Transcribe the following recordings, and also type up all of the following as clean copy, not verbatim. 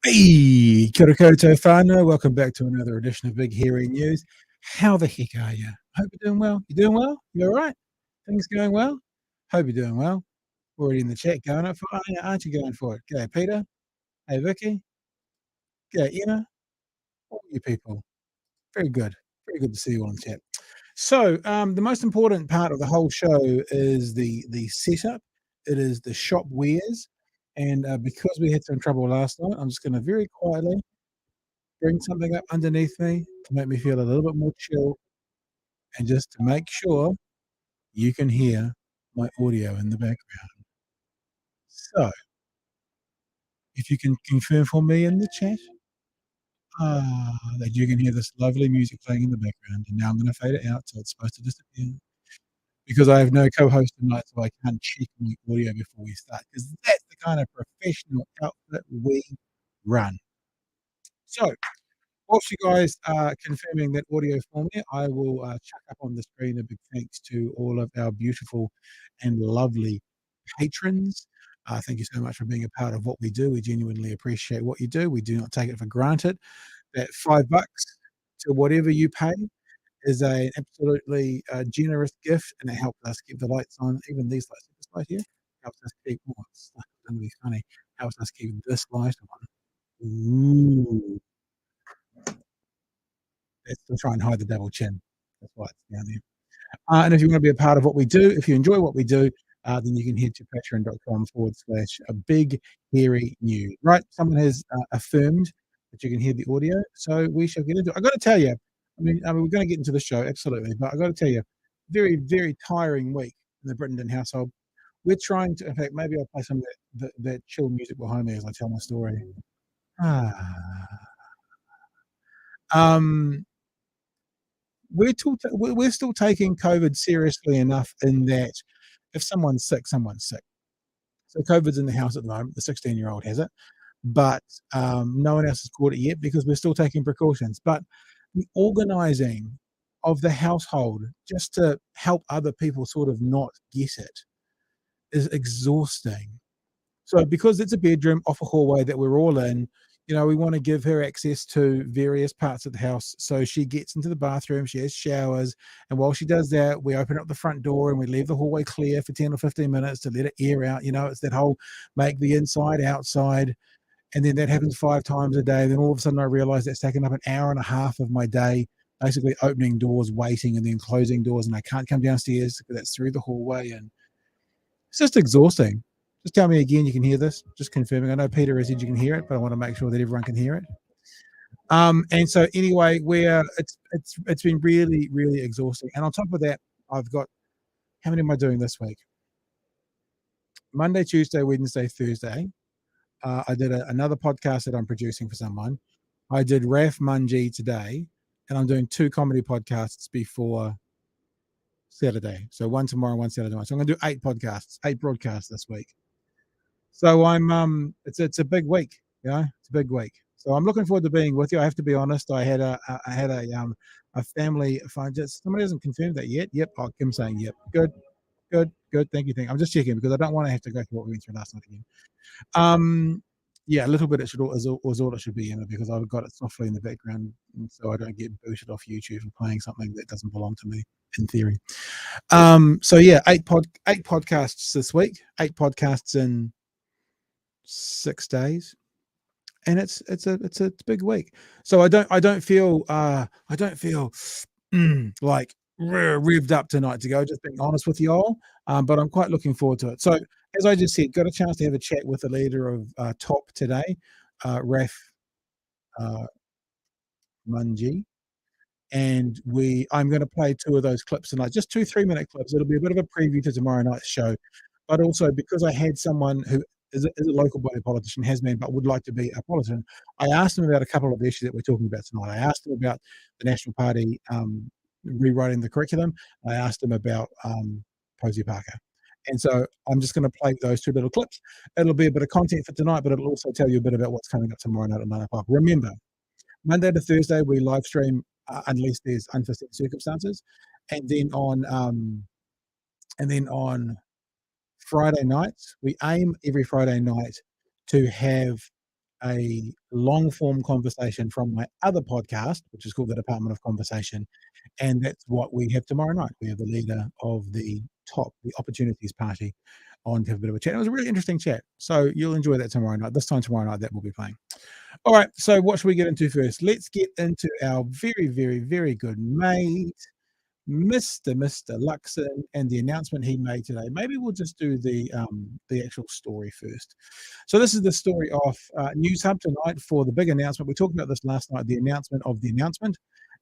Hey, kia ora koutou whānau. Welcome back to another edition of Big Hairy News. How the heck are you? Hope you're doing well. You doing well? You all right? Things going well? Hope you're doing well. Already in the chat going up for aren't you going for it? G'day, Peter. Hey, Vicky. G'day, Emma. All you people. Very good. Very good to see you all in the chat. So, the most important part of the whole show is the setup. It is the shop wares. And because we had some trouble last night, I'm just going to very quietly bring something up underneath me to make me feel a little bit more chill and just to make sure you can hear my audio in the background. So, if you can confirm for me in the chat that you can hear this lovely music playing in the background, and now I'm going to fade it out so it's supposed to disappear because I have no co-host tonight, so I can't check my audio before we start because that's the kind of professional outfit we run. So, whilst you guys are confirming that audio for me, I will chuck up on the screen a big thanks to all of our beautiful and lovely patrons. Thank you so much for being a part of what we do. We genuinely appreciate what you do. We do not take it for granted. That $5 to whatever you pay is an absolutely generous gift, and it helps us keep the lights on. Even these lights, this light here helps us keep. Oh, it's going to be funny. Helps us keep this light on. Ooh. It's to try and hide the double chin. That's why it's down there. And if you want to be a part of what we do, if you enjoy what we do, then you can head to patreon.com/big hairy news. Right? Someone has affirmed that you can hear the audio, so we shall get into it. I got to tell you, I mean, we're going to get into the show, absolutely, but I got to tell you, very, very tiring week in the Brittenden household. We're trying to, in fact, maybe I'll play some of that chill music behind me as I tell my story. We're still taking COVID seriously enough in that if someone's sick, someone's sick. So COVID's in the house at the moment. The 16-year-old has it, but no one else has caught it yet because we're still taking precautions. But the organising of the household just to help other people sort of not get it is exhausting. So because it's a bedroom off a hallway that we're all in, you know, we want to give her access to various parts of the house. So she gets into the bathroom, she has showers, and while she does that, we open up the front door and we leave the hallway clear for 10 or 15 minutes to let it air out. You know, it's that whole make the inside outside. And then that happens 5 times a day. Then all of a sudden I realize that's taken up an hour and a half of my day, basically opening doors, waiting, and then closing doors. And I can't come downstairs because that's through the hallway. And it's just exhausting. Just tell me again you can hear this. Just confirming. I know Peter has said you can hear it, but I want to make sure that everyone can hear it. And so anyway, it's been really, really exhausting. And on top of that, I've got, how many am I doing this week? Monday, Tuesday, Wednesday, Thursday. I did another podcast that I'm producing for someone. I did Raf Manji today, and I'm doing 2 comedy podcasts before Saturday. So one tomorrow, one Saturday night. So I'm going to do 8 podcasts, 8 broadcasts this week. So I'm it's a big week, you know, it's a big week. So I'm looking forward to being with you. I have to be honest. I had a family fun. Just somebody hasn't confirmed that yet. Yep. Oh, Kim saying yep. Good. Thank you. I'm just checking because I don't want to have to go through what we went through last night again. Yeah, a little bit is all it should be, Emma, because I've got it softly in the background, so I don't get booted off YouTube for playing something that doesn't belong to me, in theory. So yeah, 8 podcasts this week, 8 podcasts in 6 days, and it's a big week. So I don't feel like revved up tonight to go. Just being honest with you all, but I'm quite looking forward to it. So as I just said, got a chance to have a chat with the leader of TOP today, Raf Manji, and I'm going to play 2 of those clips tonight, just 2 3-minute clips. It'll be a bit of a preview to tomorrow night's show, but also because I had someone who is a local body politician, has been, but would like to be a politician. I asked him about a couple of issues that we're talking about tonight. I asked him about the National Party rewriting the curriculum. I asked him about Posie Parker. And so I'm just going to play those 2 little clips. It'll be a bit of content for tonight, but it'll also tell you a bit about what's coming up tomorrow night at 9 o'clock. Remember, Monday to Thursday, we live stream unless there's unforeseen circumstances. And then on Friday nights, we aim every Friday night to have a long form conversation from my other podcast, which is called The Department of Conversation. And that's what we have tomorrow night. We have the leader of the Opportunities Party on to have a bit of a chat. It was a really interesting chat. So you'll enjoy that tomorrow night. This time tomorrow night, that will be playing. All right. So what should we get into first? Let's get into our very, very, very good mate, Mr. Luxon, and the announcement he made today. Maybe we'll just do the actual story first. So this is the story of News Hub tonight for the big announcement. We talked about this last night, the announcement of the announcement.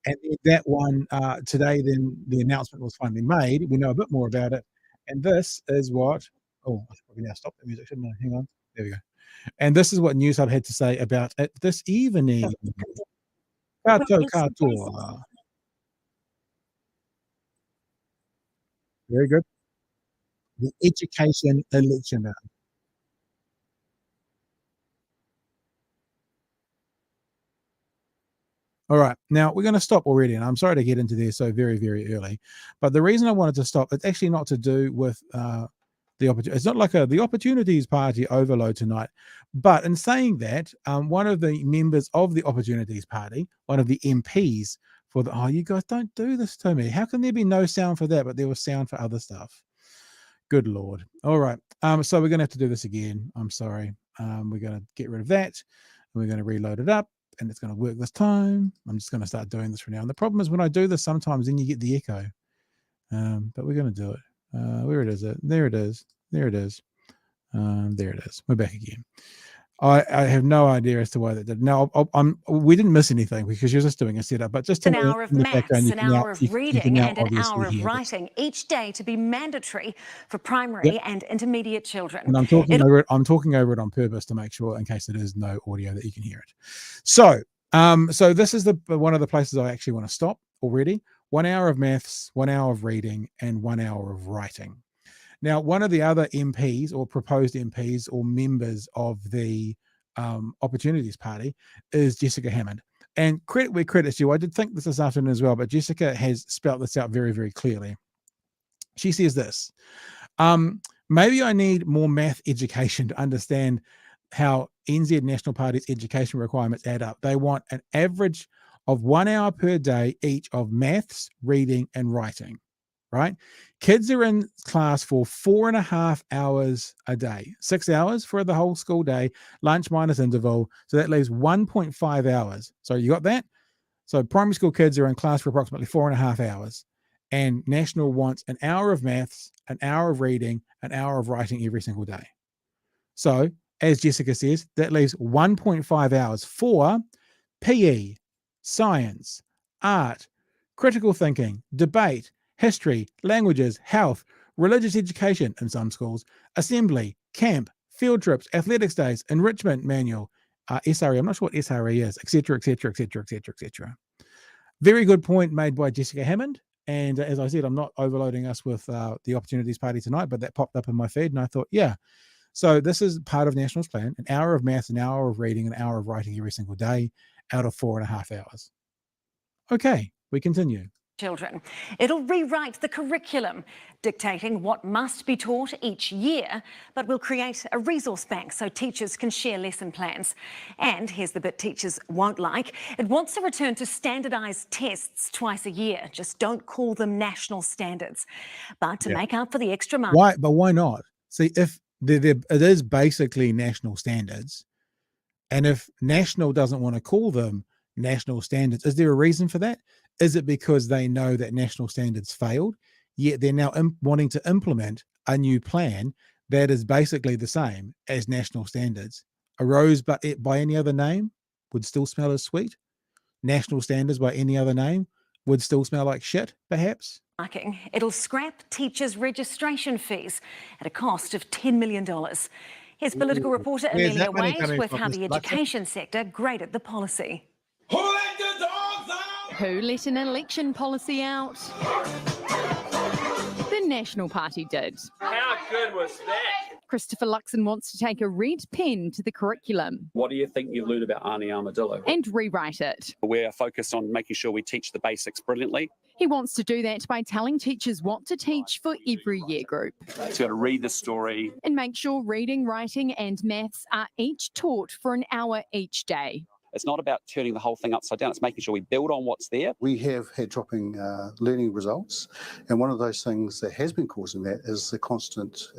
And that one today, then the announcement was finally made. We know a bit more about it. And this is what, I should probably now stop the music, shouldn't I? Hang on. There we go. And this is what News Hub had to say about it this evening. Katoa. Very good. The education election. All right. Now we're going to stop already, and I'm sorry to get into this so very, very early. But the reason I wanted to stop, it's actually not to do with it's not like the Opportunities Party overload tonight. But in saying that, one of the members of the Opportunities Party, one of the MPs for you guys don't do this to me. How can there be no sound for that, but there was sound for other stuff? Good Lord. All right. So we're going to have to do this again. I'm sorry. We're going to get rid of that. And we're going to reload it up. And it's going to work this time. I'm just going to start doing this for now. And the problem is when I do this, sometimes then you get the echo. But we're going to do it. Where it is? There it is. There it is. There it is. We're back again. I have no idea as to why that did. No, we didn't miss anything because you're just doing a setup. But just an hour of maths, an hour of reading, and an hour of writing each day to be mandatory for primary and intermediate children. And I'm talking over it. I'm talking over it on purpose to make sure, in case there is no audio, that you can hear it. So, so this is one of the places I actually want to stop already. 1 hour of maths, 1 hour of reading, and 1 hour of writing. Now, one of the other MPs or proposed MPs or members of the Opportunities Party is Jessica Hammond. And credit where credit's due. I did think this afternoon as well, but Jessica has spelt this out very, very clearly. She says this, maybe I need more math education to understand how NZ National Party's education requirements add up. They want an average of 1 hour per day each of maths, reading, and writing. Right? Kids are in class for 4.5 hours a day, 6 hours for the whole school day, lunch minus interval. So that leaves 1.5 hours. So you got that? So primary school kids are in class for approximately 4.5 hours. And National wants an hour of maths, an hour of reading, an hour of writing every single day. So as Jessica says, that leaves 1.5 hours for PE, science, art, critical thinking, debate, history, languages, health, religious education in some schools, assembly, camp, field trips, athletics days, enrichment manual, SRE, I'm not sure what SRE is, etc., etc., etc., etc., etc. Very good point made by Jessica Hammond. And as I said, I'm not overloading us with the Opportunities Party tonight, but that popped up in my feed and I thought, yeah. So this is part of National's plan, an hour of maths, an hour of reading, an hour of writing every single day out of 4.5 hours. Okay, we continue. Children. It'll rewrite the curriculum, dictating what must be taught each year, but will create a resource bank so teachers can share lesson plans. And here's the bit teachers won't like. It wants to return to standardised tests twice a year. Just don't call them national standards. But to make up for the extra money... Why? But why not? See, if it is basically national standards, and if National doesn't want to call them national standards, is there a reason for that? Is it because they know that national standards failed, yet they're now wanting to implement a new plan that is basically the same as national standards? A rose but by any other name would still smell as sweet. National standards by any other name would still smell like shit, perhaps. It'll scrap teachers' registration fees at a cost of $10 million. Here's political reporter Where's Amelia that money Wade coming with from, how Mr. the Luxon? education sector graded the policy. Who let the dogs out? Who let an election policy out? The National Party did. How good was that? Christopher Luxon wants to take a red pen to the curriculum What do you think you've learned about Aunty Armadillo? and rewrite it. We're focused on making sure we teach the basics brilliantly. He wants to do that by telling teachers what to teach for every year group So you've got to read the story. and make sure reading, writing and maths are each taught for an hour each day. It's not about turning the whole thing upside down. It's making sure we build on what's there. We have had dropping learning results, and one of those things that has been causing that is the constant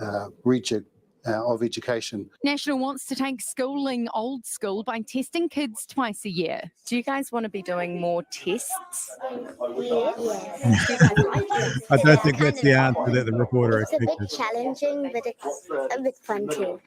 rejig of education. National wants to take schooling old school by testing kids twice a year. Do you guys want to be doing more tests? I don't think that's the answer that the reporter It's a bit expected. challenging, but it's a bit fun too.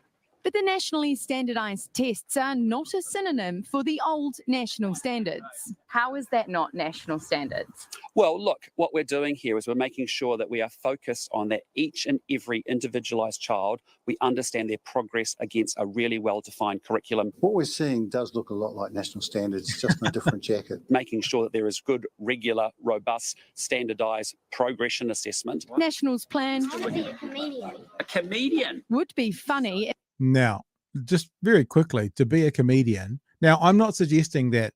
But the nationally standardised tests are not a synonym for the old national standards. How is that not national standards? Well, look, what we're doing here is we're making sure that we are focused on that each and every individualised child, we understand their progress against a really well-defined curriculum. What we're seeing does look a lot like national standards, just in a different jacket. Making sure that there is good, regular, robust, standardised progression assessment. National's plan I want to be a comedian. A comedian. would be funny. Now, just very quickly, to be a comedian. Now, I'm not suggesting that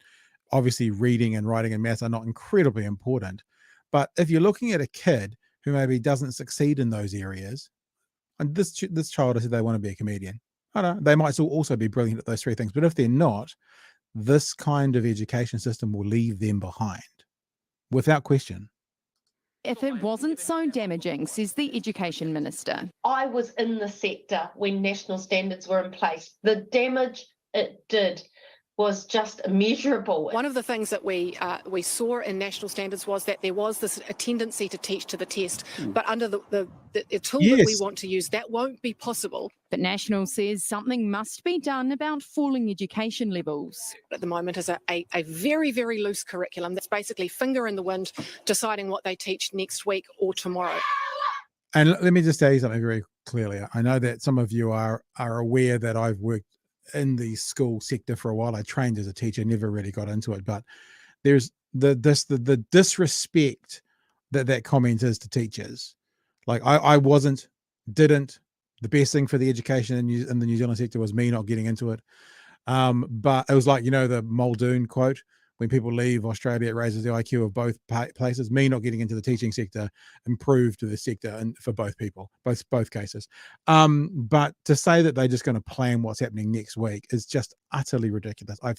obviously reading and writing and math are not incredibly important, but if you're looking at a kid who maybe doesn't succeed in those areas, and this child has said they want to be a comedian. I don't know, they might also be brilliant at those three things, but if they're not, this kind of education system will leave them behind, without question. If it wasn't so damaging, says the Education Minister. I was in the sector when national standards were in place. The damage it did was just immeasurable. One of the things that we saw in national standards was that there was a tendency to teach to the test, but under the tool that we want to use, that won't be possible. But National says something must be done about falling education levels. At the moment is a very, very loose curriculum that's basically finger in the wind, deciding what they teach next week or tomorrow. And let me just tell you something very clearly. I know that some of you are aware that I've worked in the school sector for a while. I trained as a teacher, never really got into it, but there's the disrespect that comment is to teachers. Like the best thing for the education in the New Zealand sector was me not getting into it. But it was like, the Muldoon quote, when people leave Australia, it raises the IQ of both places. Me not getting into the teaching sector improved the sector and for both people, both cases. But to say that they're just going to plan what's happening next week is just utterly ridiculous. I've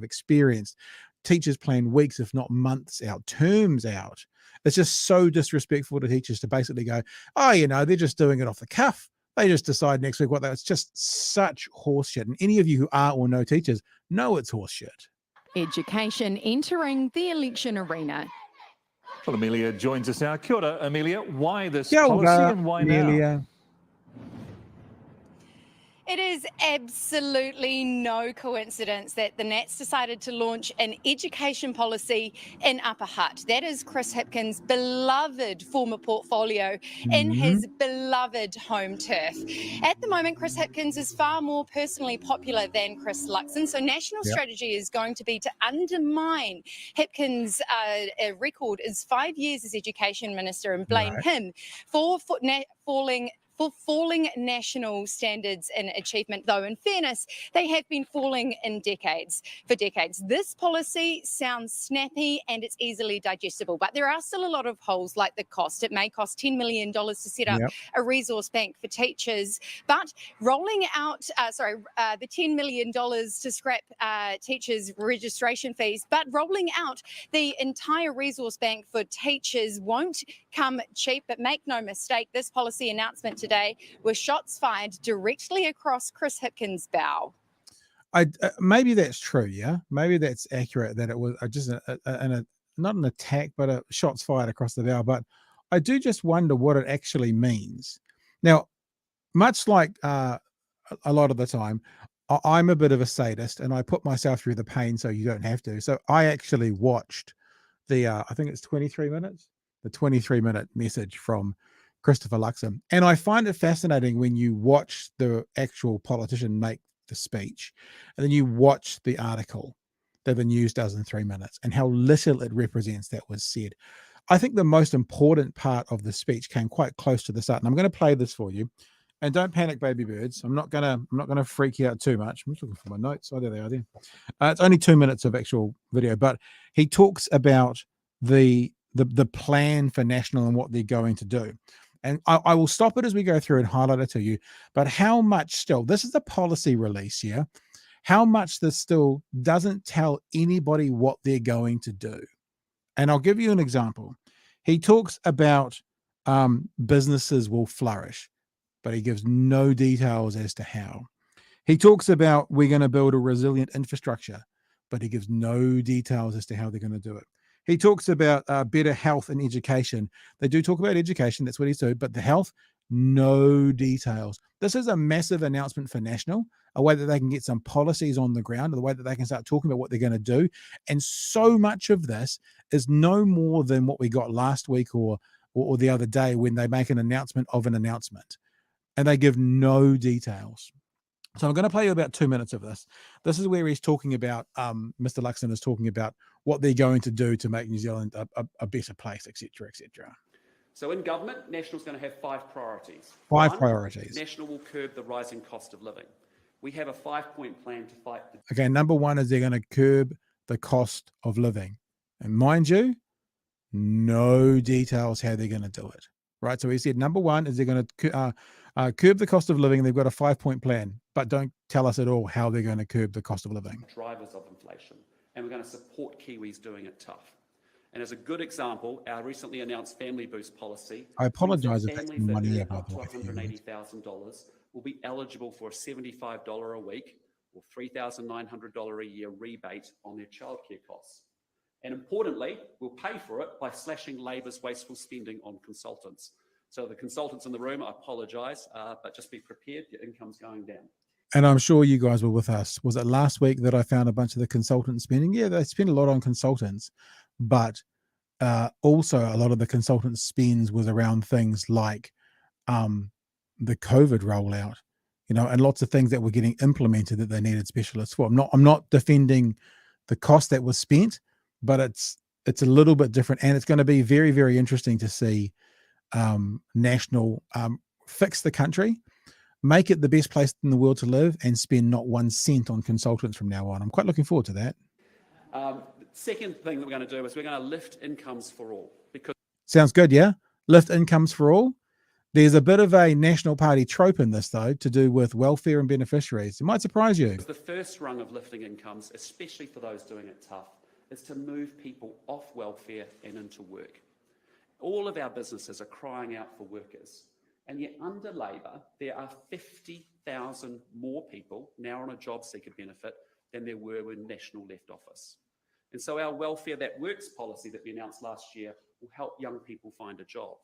experienced teachers plan weeks, if not months out, terms out. It's just so disrespectful to teachers to basically go, oh, they're just doing it off the cuff. They just decide next week it's just such horseshit. And any of you who are or know teachers know it's horseshit. Education entering the election arena. Well, Amelia joins us now. Kia ora, Amelia. Why this Kia ora, policy and why Amelia. now? It is absolutely no coincidence that the Nats decided to launch an education policy in Upper Hutt. That is Chris Hipkins' beloved former portfolio in his beloved home turf. At the moment, Chris Hipkins is far more personally popular than Chris Luxon, so national strategy is going to be to undermine Hipkins' record as 5 years as Education Minister and blame him for falling national standards and achievement, though in fairness, they have been falling for decades. This policy sounds snappy and it's easily digestible, but there are still a lot of holes like the cost. It may cost $10 million to set up a resource bank for teachers, but rolling out, the $10 million to scrap teachers' registration fees, but rolling out the entire resource bank for teachers won't come cheap. But make no mistake, this policy announcement today were shots fired directly across Chris Hipkins' bow. Maybe that's true, yeah. Maybe that's accurate that it was just not an attack, but a shots fired across the bow. But I do just wonder what it actually means. Now, much like a lot of the time, I'm a bit of a sadist, and I put myself through the pain so you don't have to. So I actually watched the, I think it's 23 minutes, the 23-minute message from Christopher Luxon. And I find it fascinating when you watch the actual politician make the speech, and then you watch the article that the news does in 3 minutes, and how little it represents that was said. I think the most important part of the speech came quite close to the start, and I'm going to play this for you. And don't panic, baby birds. I'm not gonna freak you out too much. I'm just looking for my notes. Oh, there they are. There. It's only 2 minutes of actual video, but he talks about the plan for National and what they're going to do. And I will stop it as we go through and highlight it to you. But how much still, this is a policy release here, how much this still doesn't tell anybody what they're going to do. And I'll give you an example. He talks about businesses will flourish, but he gives no details as to how. He talks about we're going to build a resilient infrastructure, but he gives no details as to how they're going to do it. He talks about better health and education. They do talk about education, that's what he's doing, but the health, no details. This is a massive announcement for National, a way that they can get some policies on the ground, the way that they can start talking about what they're going to do. And so much of this is no more than what we got last week or the other day when they make an announcement of an announcement. And they give no details. So I'm going to play you about 2 minutes of this. This is where he's talking about, Mr. Luxon is talking about what they're going to do to make New Zealand a better place, etc., etc. So in government, National's going to have 5 priorities. Five priorities. National will curb the rising cost of living. We have a 5-point plan to fight. Okay, number one is they're going to curb the cost of living. And mind you, no details how they're going to do it. Right, so he said number one is they're going to curb the cost of living. They've got a 5-point plan, but don't tell us at all how they're going to curb the cost of living. Drivers of inflation, and we're going to support Kiwis doing it tough. And as a good example, our recently announced Family Boost policy. I apologise if that's families that money earn up to $180,000 will be eligible for a $75 a week or $3,900 a year rebate on their childcare costs. And importantly, we'll pay for it by slashing Labor's wasteful spending on consultants. So the consultants in the room, I apologise, but just be prepared, your income's going down. And I'm sure you guys were with us. Was it last week that I found a bunch of the consultant spending? Yeah, they spend a lot on consultants, but also a lot of the consultant spends was around things like the COVID rollout, you know, and lots of things that were getting implemented that they needed specialists for. I'm not defending the cost that was spent, but it's a little bit different, and it's going to be very, very interesting to see National fix the country, make it the best place in the world to live, and spend not 1 cent on consultants from now on. I'm quite looking forward to that. Second thing that we're going to do is we're going to lift incomes for all. Because sounds good, yeah? Lift incomes for all. There's a bit of a National Party trope in this, though, to do with welfare and beneficiaries. It might surprise you. The first rung of lifting incomes, especially for those doing it tough, is to move people off welfare and into work. All of our businesses are crying out for workers. And yet under Labor, there are 50,000 more people now on a job seeker benefit than there were when National left office. And so our Welfare That Works policy that we announced last year will help young people find a job.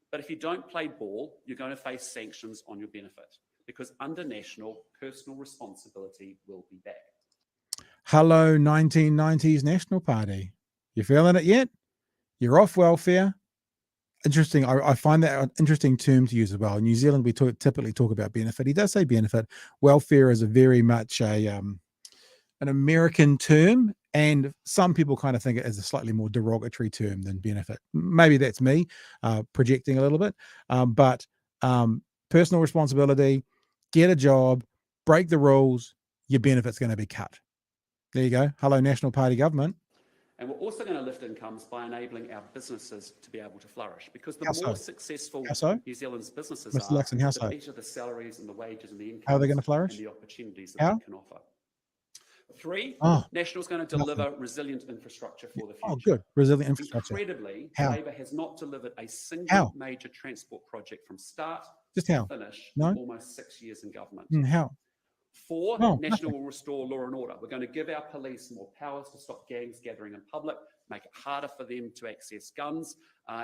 But if you don't play ball, you're going to face sanctions on your benefit, because under National, personal responsibility will be back. Hello, 1990s National Party. You feeling it yet? You're off welfare. Interesting. I find that an interesting term to use as well. In New Zealand, we typically talk about benefit. He does say benefit. Welfare is a very much an American term, and some people kind of think it as a slightly more derogatory term than benefit. Maybe that's me projecting a little bit, but personal responsibility, get a job, break the rules, your benefit's going to be cut. There you go. Hello, National Party government. And we're also going to lift incomes by enabling our businesses to be able to flourish, because the more successful New Zealand's businesses Mr. Luxon, how so? the better the salaries and the wages and the incomes How are they going to flourish? and the opportunities that they can offer. 3, National's going to deliver resilient infrastructure for the future. Oh, good. Resilient infrastructure. Incredibly, How? Labor has not delivered a single major transport project from start to finish in almost 6 years in government. How? 4, National will restore law and order. We're going to give our police more powers to stop gangs gathering in public, make it harder for them to access guns,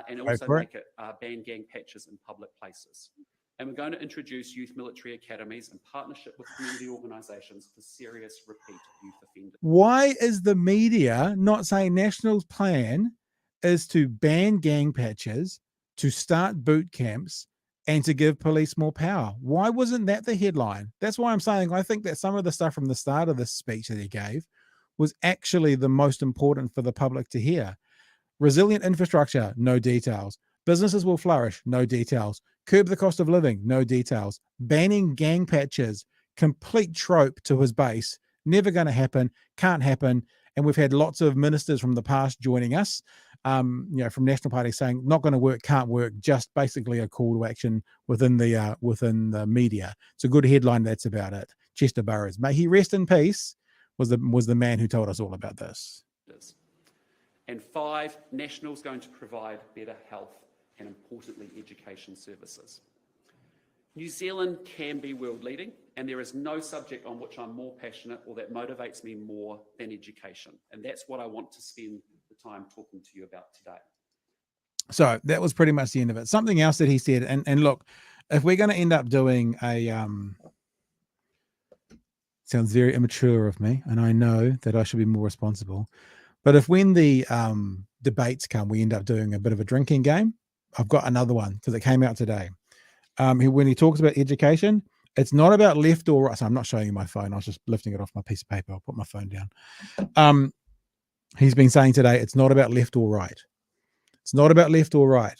and also make it ban gang patches in public places. And we're going to introduce youth military academies in partnership with community organisations for serious repeat youth offenders. Why is the media not saying National's plan is to ban gang patches, to start boot camps, and to give police more power. Why wasn't that the headline? That's why I'm saying I think that some of the stuff from the start of this speech that he gave was actually the most important for the public to hear. Resilient infrastructure, no details. Businesses will flourish, no details. Curb the cost of living, no details. Banning gang patches, complete trope to his base. Never going to happen, can't happen. And we've had lots of ministers from the past joining us, from National Party saying not going to work, can't work, just basically a call to action within the media. It's a good headline. That's about it. Chester Burrows, may he rest in peace, was the man who told us all about this. And 5, National's going to provide better health and, importantly, education services. New Zealand can be world leading, and there is no subject on which I'm more passionate or that motivates me more than education. And that's what I want to spend the time talking to you about today. So that was pretty much the end of it. Something else that he said, and look, if we're going to end up doing a, sounds very immature of me, and I know that I should be more responsible, but if when the debates come, we end up doing a bit of a drinking game, I've got another one because it came out today. When he talks about education, it's not about left or right. So I'm not showing you my phone. I was just lifting it off my piece of paper. I'll put my phone down. He's been saying today, it's not about left or right. It's not about left or right.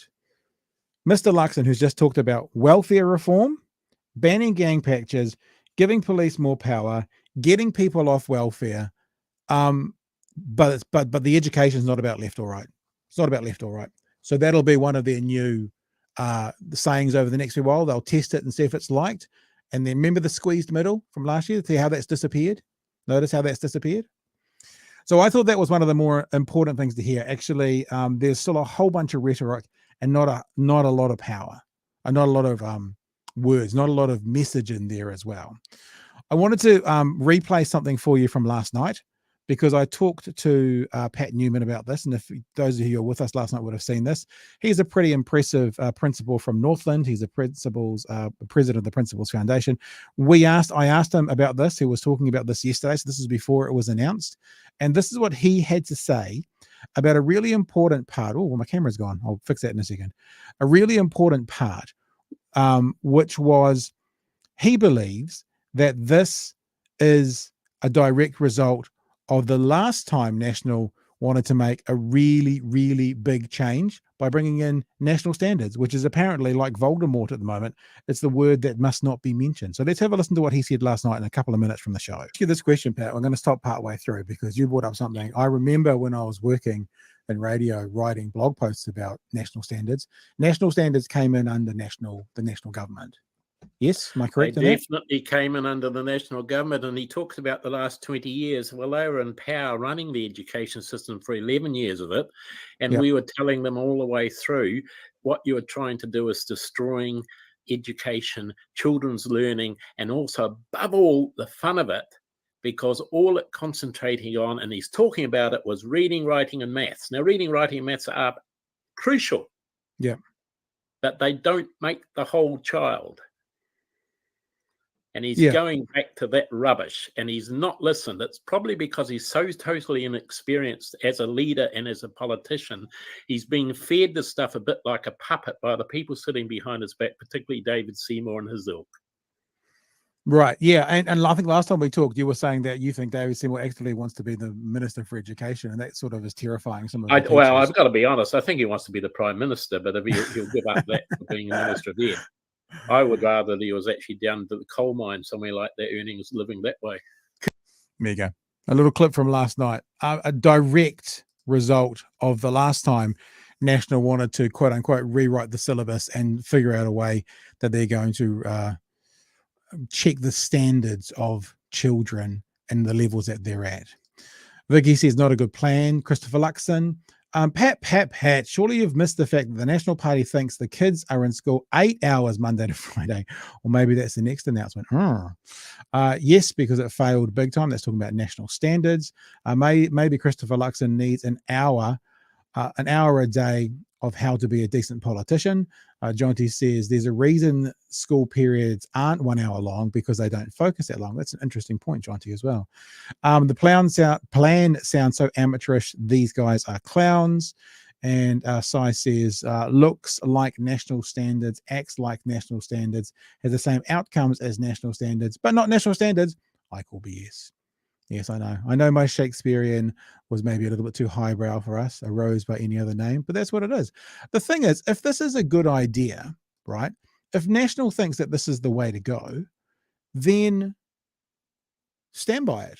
Mr. Luxon, who's just talked about welfare reform, banning gang patches, giving police more power, getting people off welfare. But the education is not about left or right. It's not about left or right. So that'll be one of their new the sayings over the next few while. They'll test it and see if it's liked. And then remember the squeezed middle from last year? See how that's disappeared? Notice how that's disappeared? So I thought that was one of the more important things to hear. Actually, there's still a whole bunch of rhetoric and not a lot of power, and not a lot of words, not a lot of message in there as well. I wanted to replay something for you from last night, because I talked to Pat Newman about this, and if those of you who were with us last night would have seen this. He's a pretty impressive principal from Northland. He's a president of the Principals Foundation. I asked him about this. He was talking about this yesterday, so this is before it was announced, and this is what he had to say about a really important part. Oh, well, my camera's gone. I'll fix that in a second. A really important part, which was he believes that this is a direct result of the last time National wanted to make a really, really big change by bringing in national standards, which is apparently like Voldemort at the moment. It's the word that must not be mentioned. So let's have a listen to what he said last night in a couple of minutes from the show. Ask you this question, Pat. I'm going to stop partway through because you brought up something. I remember when I was working in radio writing blog posts about national standards. National standards came in under the national government. Yes, am I correct? They definitely came in under the national government, and he talks about the last 20 years. Well, they were in power running the education system for 11 years of it, and we were telling them all the way through what you were trying to do is destroying education, children's learning, and also, above all, the fun of it, because all it concentrating on, and he's talking about it, was reading, writing, and maths. Now, reading, writing, and maths are crucial. Yeah. But they don't make the whole child. And he's going back to that rubbish, and he's not listened. It's probably because he's so totally inexperienced as a leader and as a politician. He's being fed this stuff a bit like a puppet by the people sitting behind his back, particularly David Seymour and his ilk. Right, yeah. And I think last time we talked, you were saying that you think David Seymour actually wants to be the Minister for Education, and that sort of is terrifying some of the Well, I've got to be honest. I think he wants to be the Prime Minister, but if he'll give up that for being a Minister of Ed. I would rather he was actually down to the coal mine somewhere like that, earning his living that way. There you go. A little clip from last night. A direct result of the last time National wanted to, quote unquote, rewrite the syllabus and figure out a way that they're going to check the standards of children and the levels that they're at. Vicky says, not a good plan. Christopher Luxon. Pat, surely you've missed the fact that the National Party thinks the kids are in school 8 hours Monday to Friday, or maybe that's the next announcement. Yes, because it failed big time. That's talking about national standards. Maybe Christopher Luxon needs an hour a day of how to be a decent politician. Jonty says there's a reason school periods aren't 1 hour long, because they don't focus that long. That's an interesting point, Jonty, as well. The plan sounds so amateurish. These guys are clowns. And Sai says, looks like national standards, acts like national standards, has the same outcomes as national standards, but not national standards. I call BS. Yes, I know. I know my Shakespearean was maybe a little bit too highbrow for us, a rose by any other name, but that's what it is. The thing is, if this is a good idea, right? If National thinks that this is the way to go, then stand by it.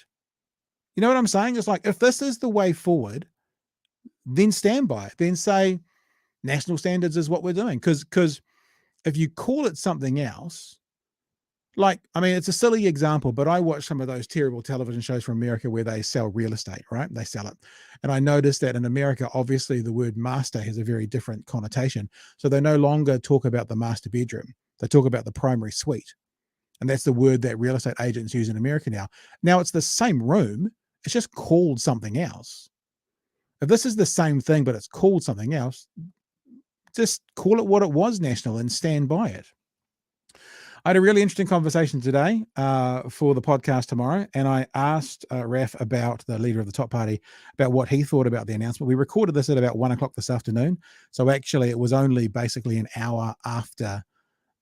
You know what I'm saying? It's like, if this is the way forward, then stand by it. Then say national standards is what we're doing. Because if you call it something else, like, I mean, it's a silly example, but I watch some of those terrible television shows from America where they sell real estate, right? They sell it. And I noticed that in America, obviously the word master has a very different connotation. So they no longer talk about the master bedroom. They talk about the primary suite. And that's the word that real estate agents use in America now. Now it's the same room. It's just called something else. If this is the same thing, but it's called something else, just call it what it was, National, and stand by it. I had a really interesting conversation today for the podcast tomorrow, and I asked Raf, about the leader of the top party, about what he thought about the announcement. We recorded this at about 1 o'clock this afternoon, so actually it was only basically an hour after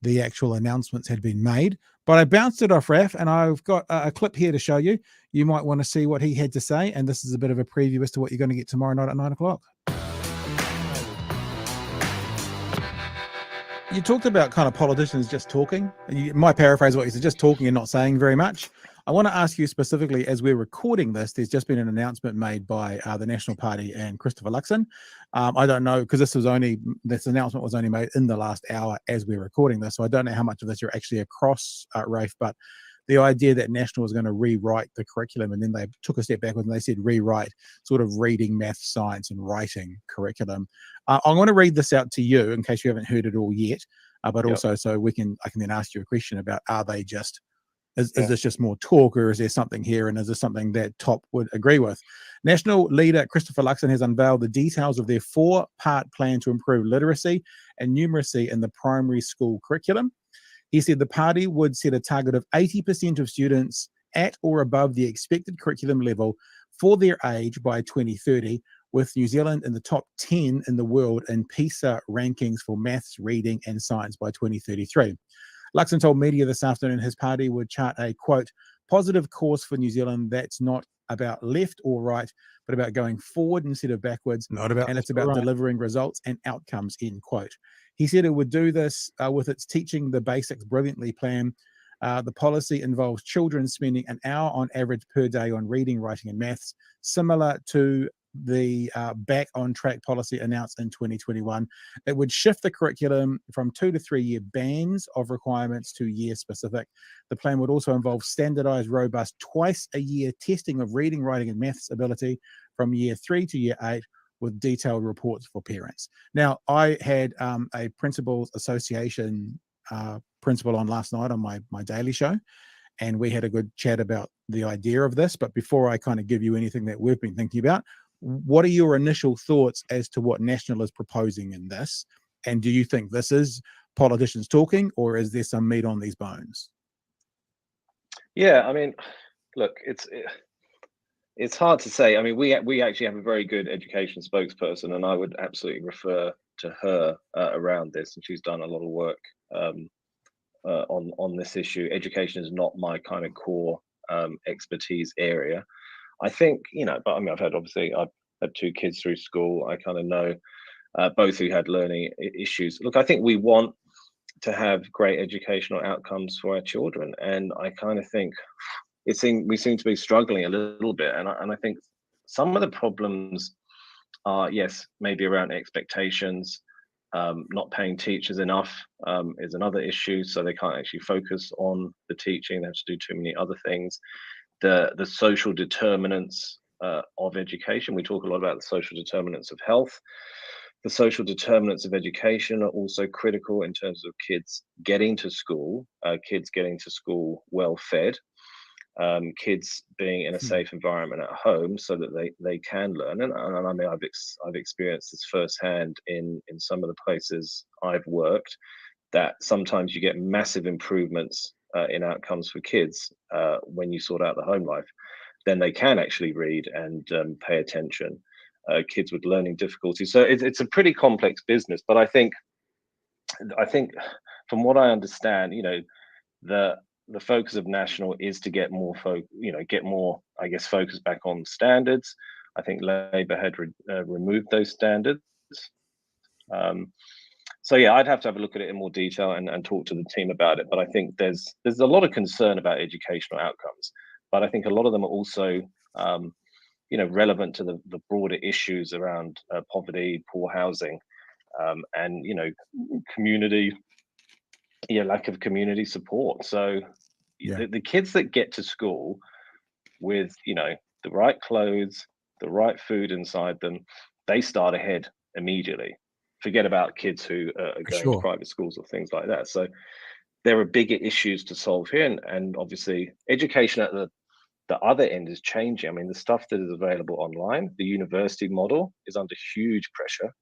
the actual announcements had been made. But I bounced it off Raf, and I've got a clip here to show you. You might want to see what he had to say, and this is a bit of a preview as to what you're going to get tomorrow night at 9 o'clock. You talked about kind of politicians just talking. My paraphrase what you said, just talking and not saying very much. I want to ask you specifically, as we're recording this, there's just been an announcement made by the National Party and Christopher Luxon. I don't know, because this announcement was only made in the last hour as we're recording this, so I don't know how much of this you're actually across, Rafe, but the idea that National was going to rewrite the curriculum, and then they took a step backwards and they said rewrite sort of reading, math, science, and writing curriculum. I'm going to read this out to you in case you haven't heard it all yet, but also so I can then ask you a question about, are they just, is this just more talk, or is there something here, and is this something that Top would agree with? National leader Christopher Luxon has unveiled the details of their 4-part plan to improve literacy and numeracy in the primary school curriculum. He said the party would set a target of 80% of students at or above the expected curriculum level for their age by 2030, with New Zealand in the top 10 in the world in PISA rankings for maths, reading, and science by 2033. Luxon told media this afternoon his party would chart a, quote, positive course for New Zealand that's not about left or right, but about going forward instead of backwards. And it's about delivering results and outcomes, end quote. He said it would do this with its Teaching the Basics Brilliantly plan. The policy involves children spending an hour on average per day on reading, writing, and maths, similar to the Back on Track policy announced in 2021. It would shift the curriculum from 2 to 3 year bands of requirements to year specific. The plan would also involve standardized, robust, twice a year testing of reading, writing, and maths ability from year 3 to year 8, with detailed reports for parents. Now, I had a Principals Association principal on last night on my daily show, and we had a good chat about the idea of this. But before I kind of give you anything that we've been thinking about, what are your initial thoughts as to what National is proposing in this? And do you think this is politicians talking, or is there some meat on these bones? Yeah, I mean, look, it's hard to say. I mean, we actually have a very good education spokesperson, and I would absolutely refer to her around this, and she's done a lot of work on this issue. Education is not my kind of core expertise area. I think, but I mean, I've had 2 kids through school. I kind of know both who had learning issues. Look, I think we want to have great educational outcomes for our children, and I kind of think we seem to be struggling a little bit, and I think some of the problems are, yes, maybe around expectations. Not paying teachers enough is another issue, so they can't actually focus on the teaching. They have to do too many other things. The social determinants of education. We talk a lot about the social determinants of health. The social determinants of education are also critical in terms of kids getting to school, well fed, kids being in a safe environment at home so that they can learn. And I mean, I've experienced this firsthand in some of the places I've worked, that sometimes you get massive improvements in outcomes for kids when you sort out the home life. Then they can actually read and pay attention. kids with learning difficulties. So it's a pretty complex business. But I think from what I understand, the focus of national is to get more I guess, focus back on standards. I think Labour had removed those standards. So yeah, I'd have to have a look at it in more detail and talk to the team about it. But I think there's a lot of concern about educational outcomes. But I think a lot of them are also relevant to the broader issues around poverty, poor housing, and community, lack of community support. So the kids that get to school with the right clothes, the right food inside them, they start ahead immediately. Forget about kids who are going to private schools or things like that. So there are bigger issues to solve here, and obviously education at the other end is changing. I mean, the stuff that is available online, the university model is under huge pressure,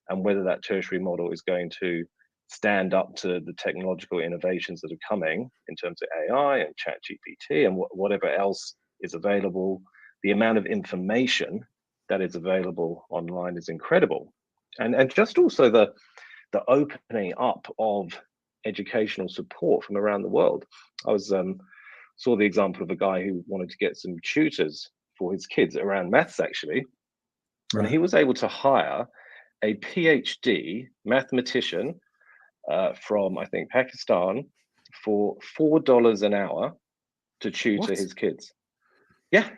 and whether that tertiary model is going to stand up to the technological innovations that are coming in terms of AI and ChatGPT and whatever else is available, the amount of information that is available online is incredible. And just also the opening up of educational support from around the world. I was saw the example of a guy who wanted to get some tutors for his kids around maths, actually. Right. And he was able to hire a PhD mathematician from, I think, Pakistan for $4 an hour to tutor his kids. Yeah,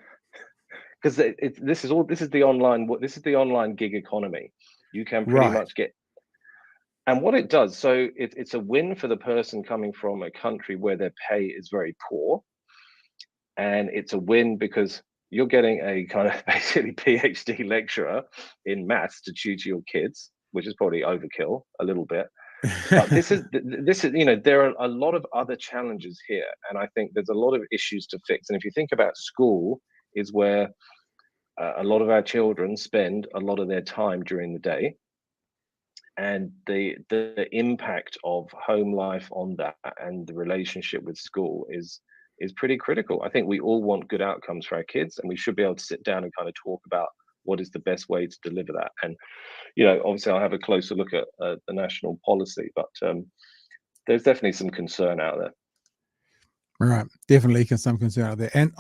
because this is the online gig economy. You can pretty much get, and what it does, so it's a win for the person coming from a country where their pay is very poor, and it's a win because you're getting a kind of basically PhD lecturer in maths to tutor your kids, which is probably overkill a little bit. But this is there are a lot of other challenges here, and I think there's a lot of issues to fix. And if you think about school, is where a lot of our children spend a lot of their time during the day, and the impact of home life on that and the relationship with school is pretty critical. I think we all want good outcomes for our kids, and we should be able to sit down and kind of talk about what is the best way to deliver that. And obviously I'll have a closer look at the national policy, but there's definitely some concern out there. Right, definitely some concern out there. And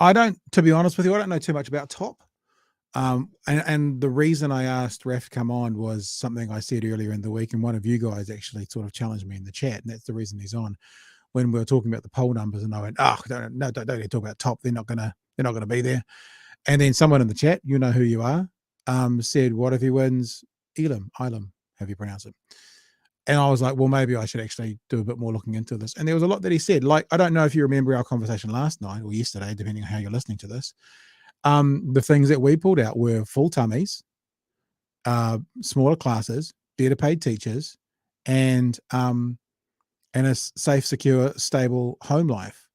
to be honest with you, I don't know too much about TOP. And the reason I asked Raf to come on was something I said earlier in the week, and one of you guys actually sort of challenged me in the chat, and that's the reason he's on. When we were talking about the poll numbers, and I went, don't need to talk about TOP. They're not gonna be there. And then someone in the chat, you know who you are, said, what if he wins Elam, have you pronounced it? And I was like, well, maybe I should actually do a bit more looking into this. And there was a lot that he said. Like, I don't know if you remember our conversation last night or yesterday, depending on how you're listening to this. The things that we pulled out were full tummies, smaller classes, better paid teachers, and a safe, secure, stable home life.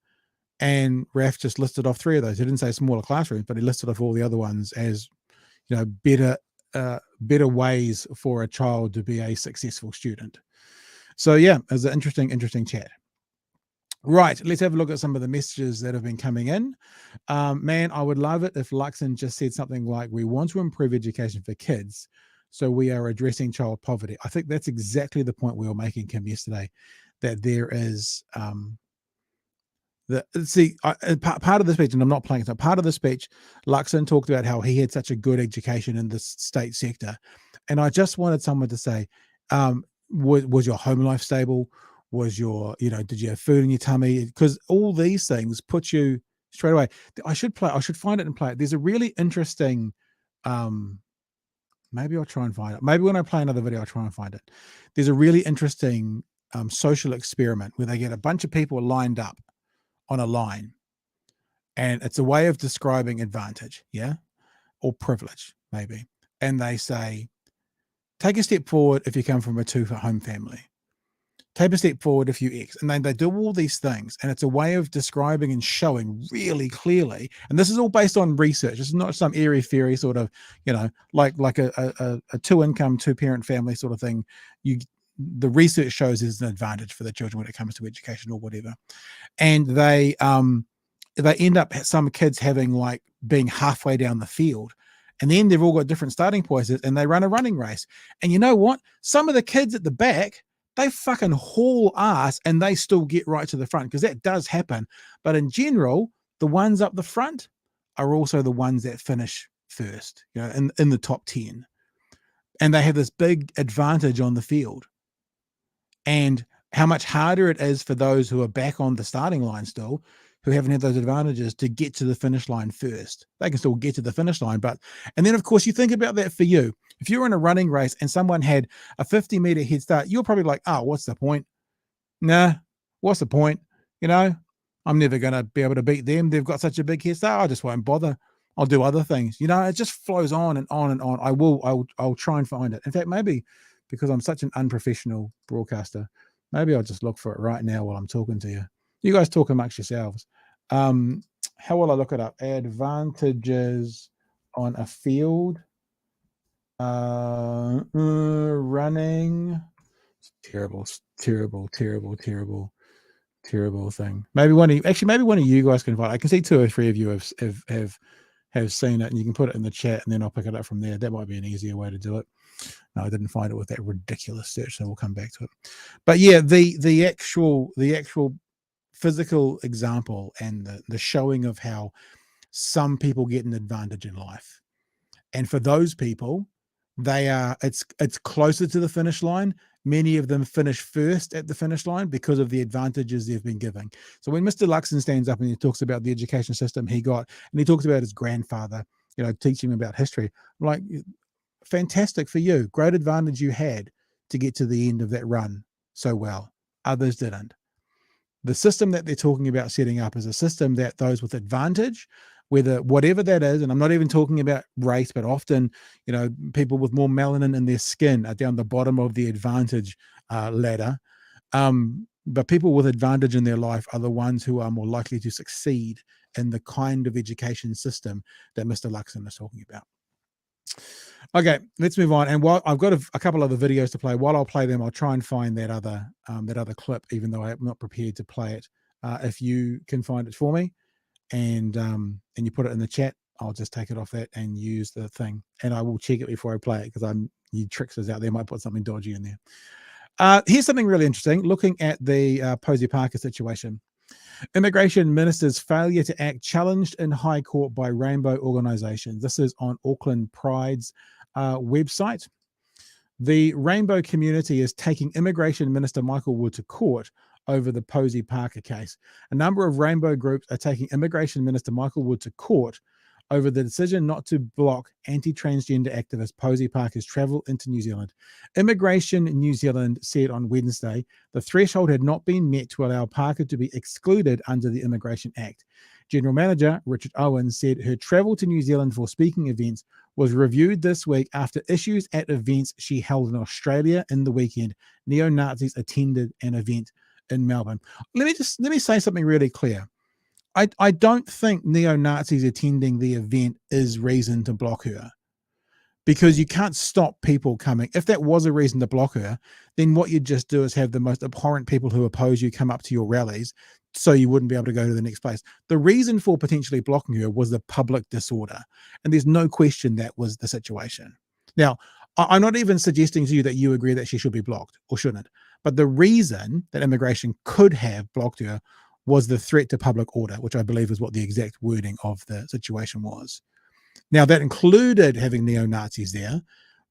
And Raf just listed off 3 of those. He didn't say smaller classrooms, but he listed off all the other ones as, better ways for a child to be a successful student. So yeah, it was an interesting chat. Right, let's have a look at some of the messages that have been coming in. Man, I would love it if Luxon just said something like, we want to improve education for kids, so we are addressing child poverty. I think that's exactly the point we were making, Kim, yesterday, that there is part of the speech, and I'm not playing it, so part of the speech, Luxon talked about how he had such a good education in the state sector. And I just wanted someone to say, was your home life stable? Was your, did you have food in your tummy? Because all these things put you straight away. I should find it and play it. There's a really interesting, maybe I'll try and find it. Maybe when I play another video, I'll try and find it. There's a really interesting social experiment where they get a bunch of people lined up on a line, and it's a way of describing advantage, or privilege, maybe. And they say, take a step forward if you come from a 2-home family. Take a step forward if you X. And then they do all these things, and it's a way of describing and showing really clearly. And this is all based on research. This is not some airy-fairy sort of, like a 2-income, 2-parent family sort of thing. The research shows is an advantage for the children when it comes to education or whatever. And they end up some kids having being halfway down the field, And then they've all got different starting points and they run a running race. And you know what? Some of the kids at the back, they fucking haul ass and they still get right to the front, because that does happen. But in general, the ones up the front are also the ones that finish first, you know, in the top 10. And they have this big advantage on the field. And how much harder it is for those who are back on the starting line still, who haven't had those advantages, to get to the finish line first. They can still get to the finish line, and then of course you think about that for you. If you're in a running race and someone had a 50-meter head start, you're probably like, oh, what's the point? Nah, what's the point? You know, I'm never going to be able to beat them. They've got such a big head start. I just won't bother. I'll do other things. You know, it just flows on and on and on. I'll try and find it. In fact, maybe because I'm such an unprofessional broadcaster, maybe I'll just look for it right now while I'm talking to you. You guys talk amongst yourselves. How will I look it up? Advantages on a field. Running. Terrible thing. Maybe one of you guys can find. I can see 2 or 3 of you have seen it, and you can put it in the chat, and then I'll pick it up from there. That might be an easier way to do it. No, I didn't find it with that ridiculous search, so we'll come back to it. But yeah, the actual physical example and the showing of how some people get an advantage in life, and for those people, it's closer to the finish line. Many of them finish first at the finish line because of the advantages they've been given. So when Mr. Luxon stands up and he talks about the education system he got, and he talks about his grandfather, you know, teaching him about history, I'm like, fantastic for you. Great advantage you had to get to the end of that run so well. Others didn't. The system that they're talking about setting up is a system that those with advantage, whatever that is, and I'm not even talking about race, but often, you know, people with more melanin in their skin are down the bottom of the advantage ladder. But people with advantage in their life are the ones who are more likely to succeed in the kind of education system that Mr. Luxon is talking about. Okay, let's move on. And while I've got a couple other videos to play, while I'll play them, I'll try and find that other clip, even though I'm not prepared to play it. If you can find it for me, and you put it in the chat, I'll just take it off that and use the thing, and I will check it before I play it, because you tricksters out there might put something dodgy in there. Here's something really interesting. Looking at the Posie Parker situation, Immigration Minister's failure to act challenged in High Court by rainbow organisations. This is on Auckland Pride's website. The rainbow community is taking Immigration Minister Michael Wood to court over the Posie Parker case. A number of rainbow groups are taking Immigration Minister Michael Wood to court over the decision not to block anti-transgender activist Posie Parker's travel into New Zealand. Immigration New Zealand said on Wednesday the threshold had not been met to allow Parker to be excluded under the Immigration Act. General Manager Richard Owen said her travel to New Zealand for speaking events was reviewed this week after issues at events she held in Australia in the weekend. Neo-Nazis attended an event in Melbourne. Let me say something really clear. I don't think neo-Nazis attending the event is reason to block her, because you can't stop people coming. If that was a reason to block her, then what you'd just do is have the most abhorrent people who oppose you come up to your rallies, so you wouldn't be able to go to the next place. The reason for potentially blocking her was the public disorder, and there's no question that was the situation. Now, I'm not even suggesting to you that you agree that she should be blocked or shouldn't, but the reason that immigration could have blocked her was the threat to public order, which I believe is what the exact wording of the situation was. Now, that included having neo-Nazis there,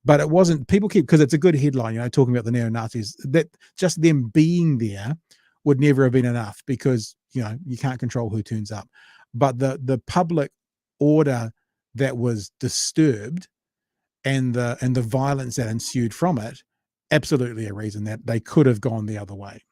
but it wasn't, people keep, because it's a good headline, you know, talking about the neo-Nazis, that just them being there would never have been enough, because, you know, you can't control who turns up. But the public order that was disturbed and the violence that ensued from it, absolutely a reason that they could have gone the other way.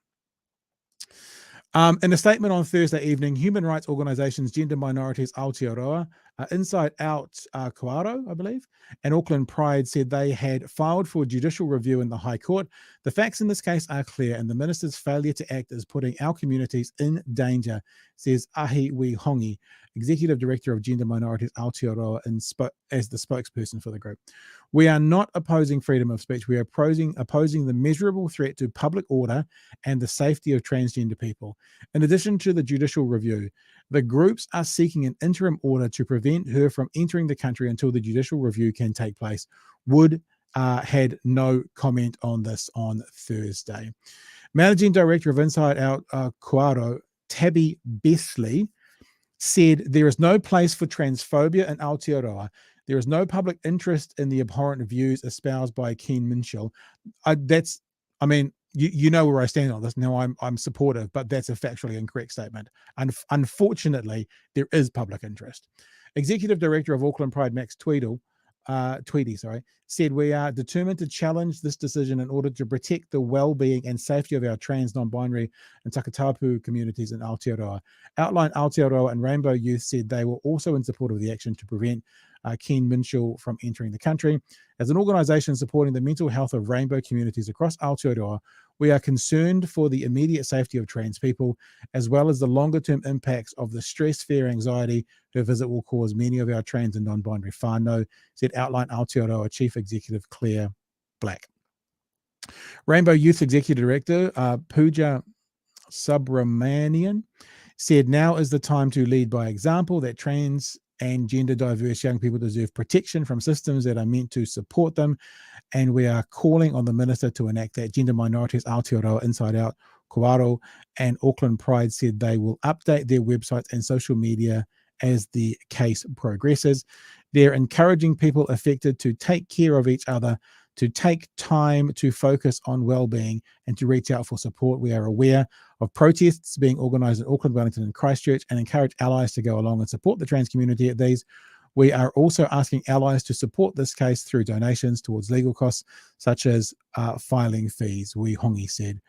In a statement on Thursday evening, human rights organisations Gender Minorities Aotearoa, InsideOUT Kōaro, I believe, and Auckland Pride said they had filed for judicial review in the High Court. The facts in this case are clear, and the minister's failure to act is putting our communities in danger, says Ahi Wihongi, Executive Director of Gender Minorities Aotearoa, as the spokesperson for the group. We are not opposing freedom of speech. We are opposing the measurable threat to public order and the safety of transgender people. In addition to the judicial review, the groups are seeking an interim order to prevent her from entering the country until the judicial review can take place. Wood had no comment on this on Thursday. Managing Director of InsideOUT Kōaro, Tabby Besley, said there is no place for transphobia in Aotearoa. There is no public interest in the abhorrent views espoused by Keen-Minshull. You know where I stand on this. Now I'm supportive, but that's a factually incorrect statement. And unfortunately, there is public interest. Executive Director of Auckland Pride, Max Tweedy, said we are determined to challenge this decision in order to protect the well-being and safety of our trans, non-binary and takatapu communities in Aotearoa. Outline Aotearoa and Rainbow Youth said they were also in support of the action to prevent Keen-Minshull from entering the country. As an organisation supporting the mental health of rainbow communities across Aotearoa, we are concerned for the immediate safety of trans people, as well as the longer-term impacts of the stress, fear, anxiety her visit will cause many of our trans and non-binary whānau, said Outline Aotearoa Chief Executive Claire Black. Rainbow Youth Executive Director Pooja Subramanian said now is the time to lead by example, that trans and gender diverse young people deserve protection from systems that are meant to support them, and we are calling on the Minister to enact that. Gender Minorities Aotearoa, InsideOUT Kōaro and Auckland Pride said they will update their websites and social media as the case progresses. They're encouraging people affected to take care of each other, to take time to focus on well-being and to reach out for support. We are aware of protests being organised in Auckland, Wellington and Christchurch and encourage allies to go along and support the trans community at these. We are also asking allies to support this case through donations towards legal costs, such as filing fees, Wee Hongi said.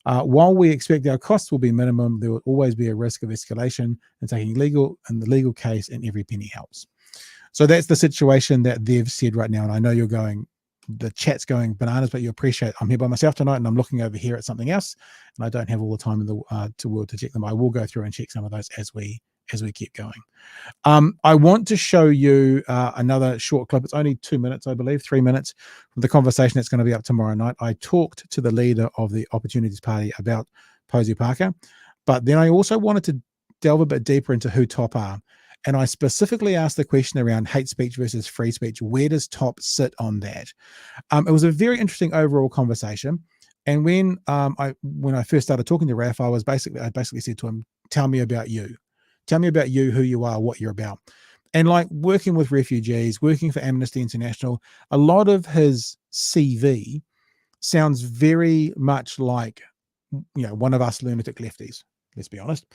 While we expect our costs will be minimum, there will always be a risk of escalation and taking the legal case, and every penny helps. So that's the situation that they've said right now. And I know you're going, the chat's going bananas, but you appreciate I'm here by myself tonight and I'm looking over here at something else, and I don't have all the time in the world to check them. I will go through and check some of those as we keep going. I want to show you another short clip. It's only 2 minutes, I believe, 3 minutes from the conversation that's going to be up tomorrow night. I talked to the leader of the Opportunities Party about Posie Parker, but then I also wanted to delve a bit deeper into who TOP are. And I specifically asked the question around hate speech versus free speech. Where does TOP sit on that? It was a very interesting overall conversation. And when I first started talking to Raf, I basically said to him, tell me about you. Tell me about you, who you are, what you're about. And like working with refugees, working for Amnesty International, a lot of his CV sounds very much like, one of us lunatic lefties. Let's be honest.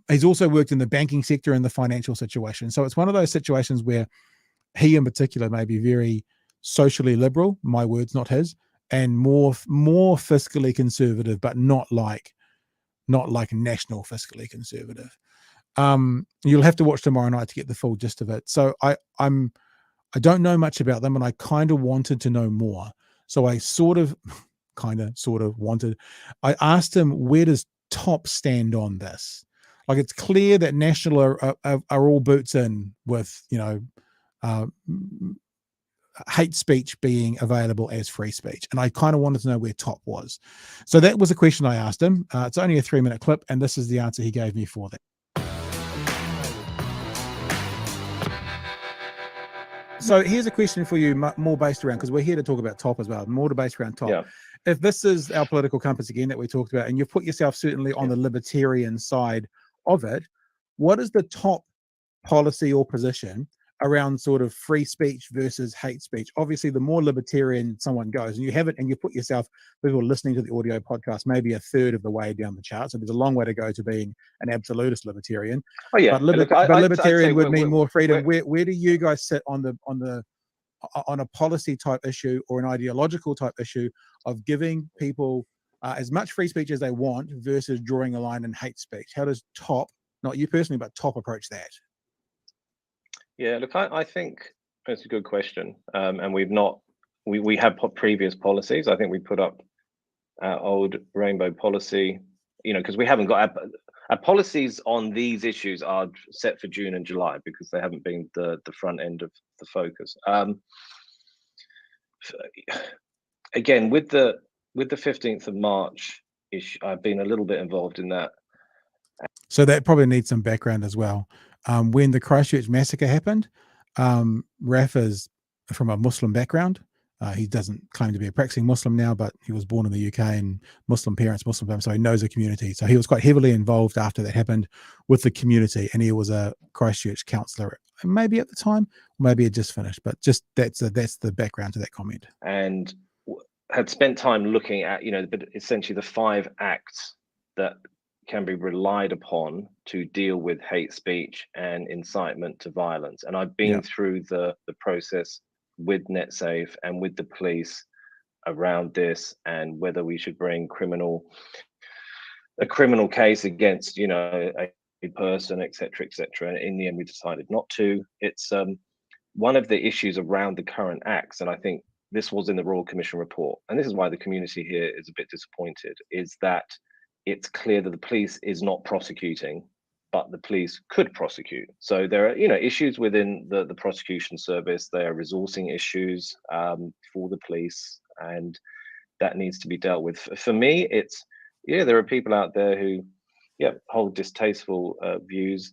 He's also worked in the banking sector and the financial situation. So it's one of those situations where he in particular may be very socially liberal, my words, not his, and more fiscally conservative, but not like national fiscally conservative. You'll have to watch tomorrow night to get the full gist of it. So I don't know much about them, and I kind of wanted to know more. So I I asked him, where does TOP stand on this? Like, it's clear that National are all boots in with hate speech being available as free speech, and I kind of wanted to know where TOP was. So that was a question I asked him. It's only a 3-minute clip, and this is the answer he gave me for that. So here's a question for you, more based around, because we're here to talk about TOP as well, more based around TOP. Yeah. If this is our political compass again that we talked about, and you've put yourself certainly on the libertarian side of it, what is the TOP policy or position around sort of free speech versus hate speech? Obviously, the more libertarian someone goes, and you have it, and you put yourself, people listening to the audio podcast, maybe a third of the way down the chart. So there's a long way to go to being an absolutist libertarian. Oh yeah, but libertarian would mean more freedom. Where do you guys sit on a policy type issue or an ideological type issue of giving people as much free speech as they want versus drawing a line in hate speech? How does TOP, not you personally, but TOP approach that? Yeah, look, I think that's a good question. And we have previous policies. I think we put up our old rainbow policy, because we haven't got Policies on these issues are set for June and July because they haven't been the front end of the focus. Again, with the 15th of March issue, I've been a little bit involved in that. So that probably needs some background as well. When the Christchurch massacre happened, Raf is from a Muslim background. He doesn't claim to be a practicing Muslim now, but he was born in the UK and Muslim parents, Muslim family, so he knows the community. So he was quite heavily involved after that happened with the community, and he was a Christchurch councillor, maybe at the time, maybe it just finished, but just that's the background to that comment. And had spent time looking at, essentially the 5 acts that can be relied upon to deal with hate speech and incitement to violence. And I've been through the process with NetSafe and with the police around this, and whether we should bring a criminal case against, a person, etc., etc. And in the end, we decided not to. It's one of the issues around the current acts, and I think this was in the Royal Commission report, and this is why the community here is a bit disappointed, is that it's clear that the police is not prosecuting, but the police could prosecute. So there are, issues within the prosecution service. There are resourcing issues for the police, and that needs to be dealt with. For me, it's, there are people out there who, hold distasteful views.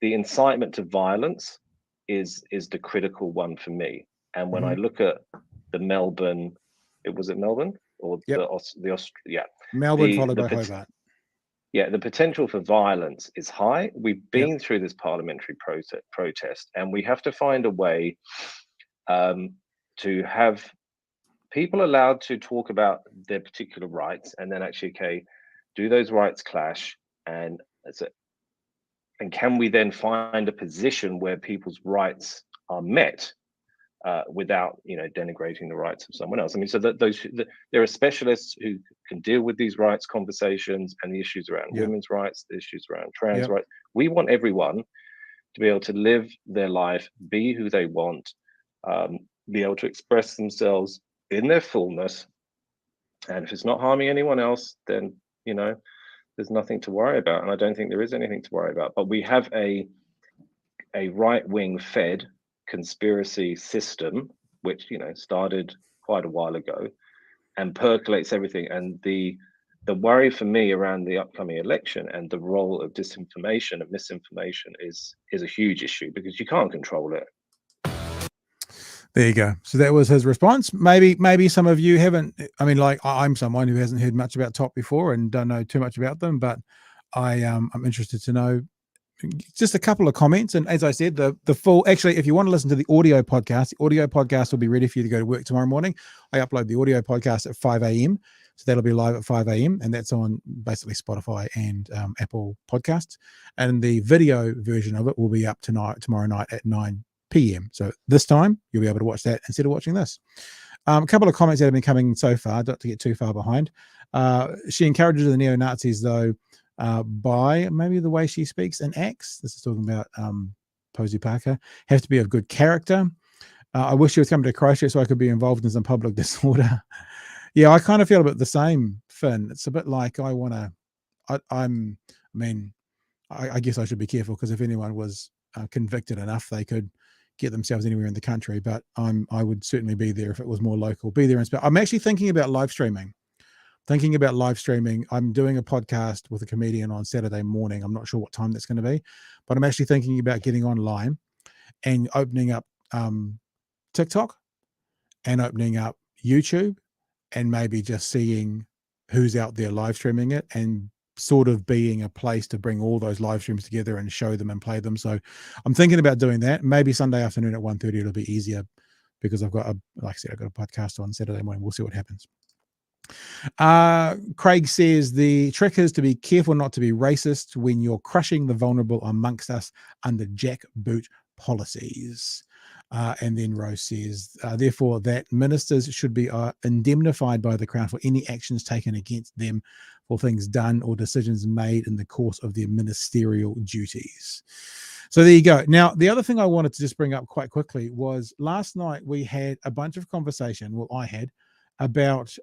The incitement to violence is the critical one for me. And when I look at the Melbourne, was it Melbourne or Melbourne followed by Hobart. Yeah, the potential for violence is high. We've been through this parliamentary protest, and we have to find a way to have people allowed to talk about their particular rights, and then actually, do those rights clash? And can we then find a position where people's rights are met without, denigrating the rights of someone else? I mean, so that there are specialists who can deal with these rights conversations and the issues around women's rights, the issues around trans rights. We want everyone to be able to live their life, be who they want, be able to express themselves in their fullness. And if it's not harming anyone else, then, there's nothing to worry about. And I don't think there is anything to worry about. But we have a right-wing fed conspiracy system, which started quite a while ago and percolates everything. And the worry for me around the upcoming election and the role of disinformation and misinformation is a huge issue, because you can't control it. There you go. So that was his response. Maybe some of you haven't. I mean, like, I'm someone who hasn't heard much about TOP before and don't know too much about them, but I'm interested to know just a couple of comments. And as I said, the full, actually, if you want to listen to the audio podcast will be ready for you to go to work tomorrow morning. I upload the audio podcast at 5 a.m. So that'll be live at 5 a.m. and that's on basically Spotify and Apple Podcasts. And the video version of it will be up tomorrow night at 9 p.m. So this time you'll be able to watch that instead of watching this. A couple of comments that have been coming so far, not to get too far behind. She encourages the neo-Nazis, though, by maybe the way she speaks and acts. This is talking about Posie Parker. Have to be of good character. I wish she was coming to Christchurch so I could be involved in some public disorder. Yeah, I kind of feel a bit the same, Finn. It's a bit like I guess I should be careful, because if anyone was convicted enough, they could get themselves anywhere in the country. But I would certainly be there if it was more local. Be there and I'm actually thinking about live streaming. I'm doing a podcast with a comedian on Saturday morning. I'm not sure what time that's going to be, but I'm actually thinking about getting online and opening up TikTok and opening up YouTube and maybe just seeing who's out there live streaming it, and sort of being a place to bring all those live streams together and show them and play them. So I'm thinking about doing that. Maybe Sunday afternoon at 1:30 it'll be easier, because I've got a podcast on Saturday morning. We'll see what happens. Craig says the trick is to be careful not to be racist when you're crushing the vulnerable amongst us under jackboot policies. And then Rose says, therefore, that ministers should be indemnified by the Crown for any actions taken against them for things done or decisions made in the course of their ministerial duties. So there you go. Now, the other thing I wanted to just bring up quite quickly was last night we had a bunch of conversation, well, I had, about,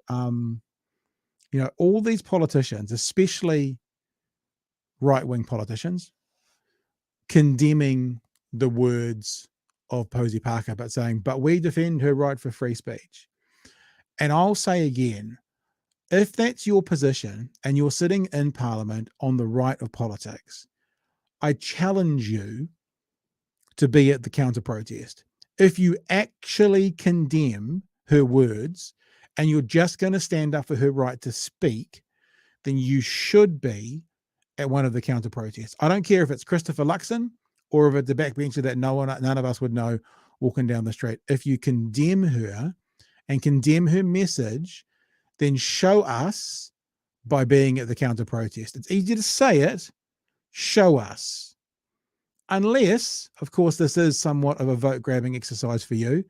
all these politicians, especially right-wing politicians condemning the words of Posie Parker, but saying, but we defend her right for free speech. And I'll say again, if that's your position and you're sitting in Parliament on the right of politics, I challenge you to be at the counter-protest. If you actually condemn her words and you're just going to stand up for her right to speak, then you should be at one of the counter-protests. I don't care if it's Christopher Luxon or if it's the backbencher that none of us would know walking down the street. If you condemn her and condemn her message, then show us by being at the counter-protest. It's easy to say it, show us. Unless, of course, this is somewhat of a vote-grabbing exercise for you,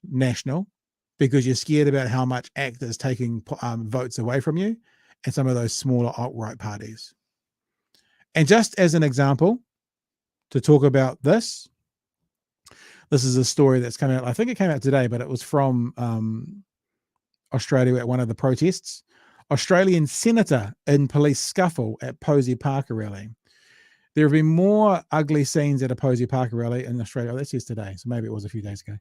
national, because you're scared about how much ACT is taking votes away from you and some of those smaller alt-right parties. And just as an example, to talk about this is a story that's come out, I think it came out today, but it was from Australia at one of the protests. Australian senator in police scuffle at Posie Parker rally. There have been more ugly scenes at a Posie Parker rally in Australia. Oh, that's yesterday, so maybe it was a few days ago.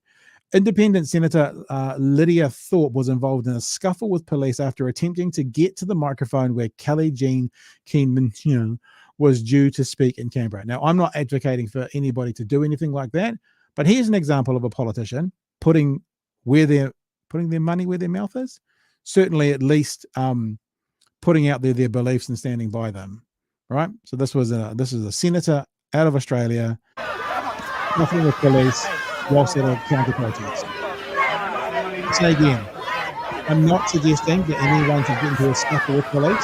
Independent Senator Lydia Thorpe was involved in a scuffle with police after attempting to get to the microphone where Kellie-Jay Keen-Minshull was due to speak in Canberra. Now, I'm not advocating for anybody to do anything like that, but here's an example of a politician putting their money where their mouth is. Certainly, at least putting out their beliefs and standing by them. Right. So this is a senator out of Australia, nothing with police, whilst at a counter-protest. So again, I'm not suggesting that anyone should get into a scuffle with police,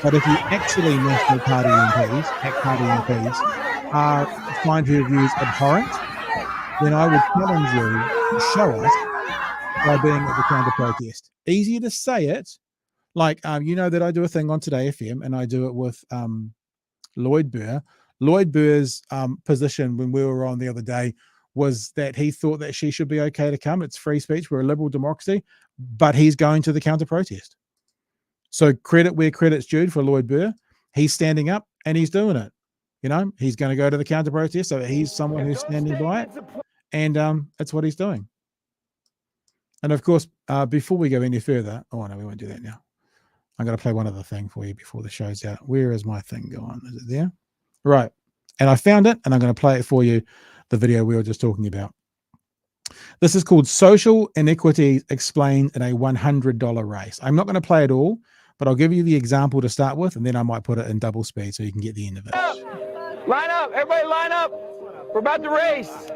but if you actually National Party MPs, ACT Party MPs, find her views abhorrent, then I would challenge you to show us by being at the counter-protest. Easier to say it, like, you know that I do a thing on Today FM and I do it with Lloyd Burr. Lloyd Burr's position when we were on the other day was that he thought that she should be okay to come. It's free speech. We're a liberal democracy, but he's going to the counter-protest. So credit where credit's due for Lloyd Burr. He's standing up and he's doing it. You know, he's going to go to the counter-protest. So he's someone who's standing by it. And that's what he's doing. And of course, before we go any further, oh no, we won't do that now. I'm going to play one other thing for you before the show's out. Where is my thing going? Is it there? Right. And I found it, and I'm going to play it for you, the video we were just talking about. This is called Social Inequities Explained in a $100 Race. I'm not going to play it all, but I'll give you the example to start with, and then I might put it in double speed so you can get the end of it. Line up. Everybody line up. We're about to race.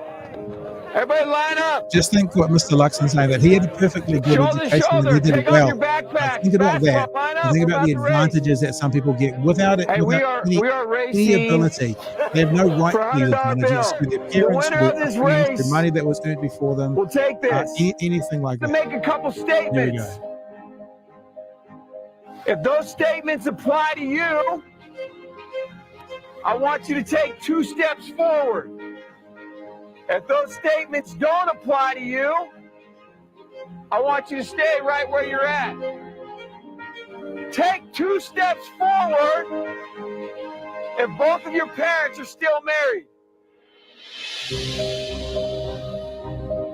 Everybody line up. Just think what Mr. Luxon saying, that he had a perfectly good education and he did it well. Think about that. Think about the advantages that some people get without it, without any ability. They have no right to these advantages through their parents, through the money that was earned before them. We'll take this. Anything like that. To make a couple statements. If those statements apply to you, I want you to take 2 steps forward. If those statements don't apply to you, I want you to stay right where you're at. Take 2 steps forward if both of your parents are still married.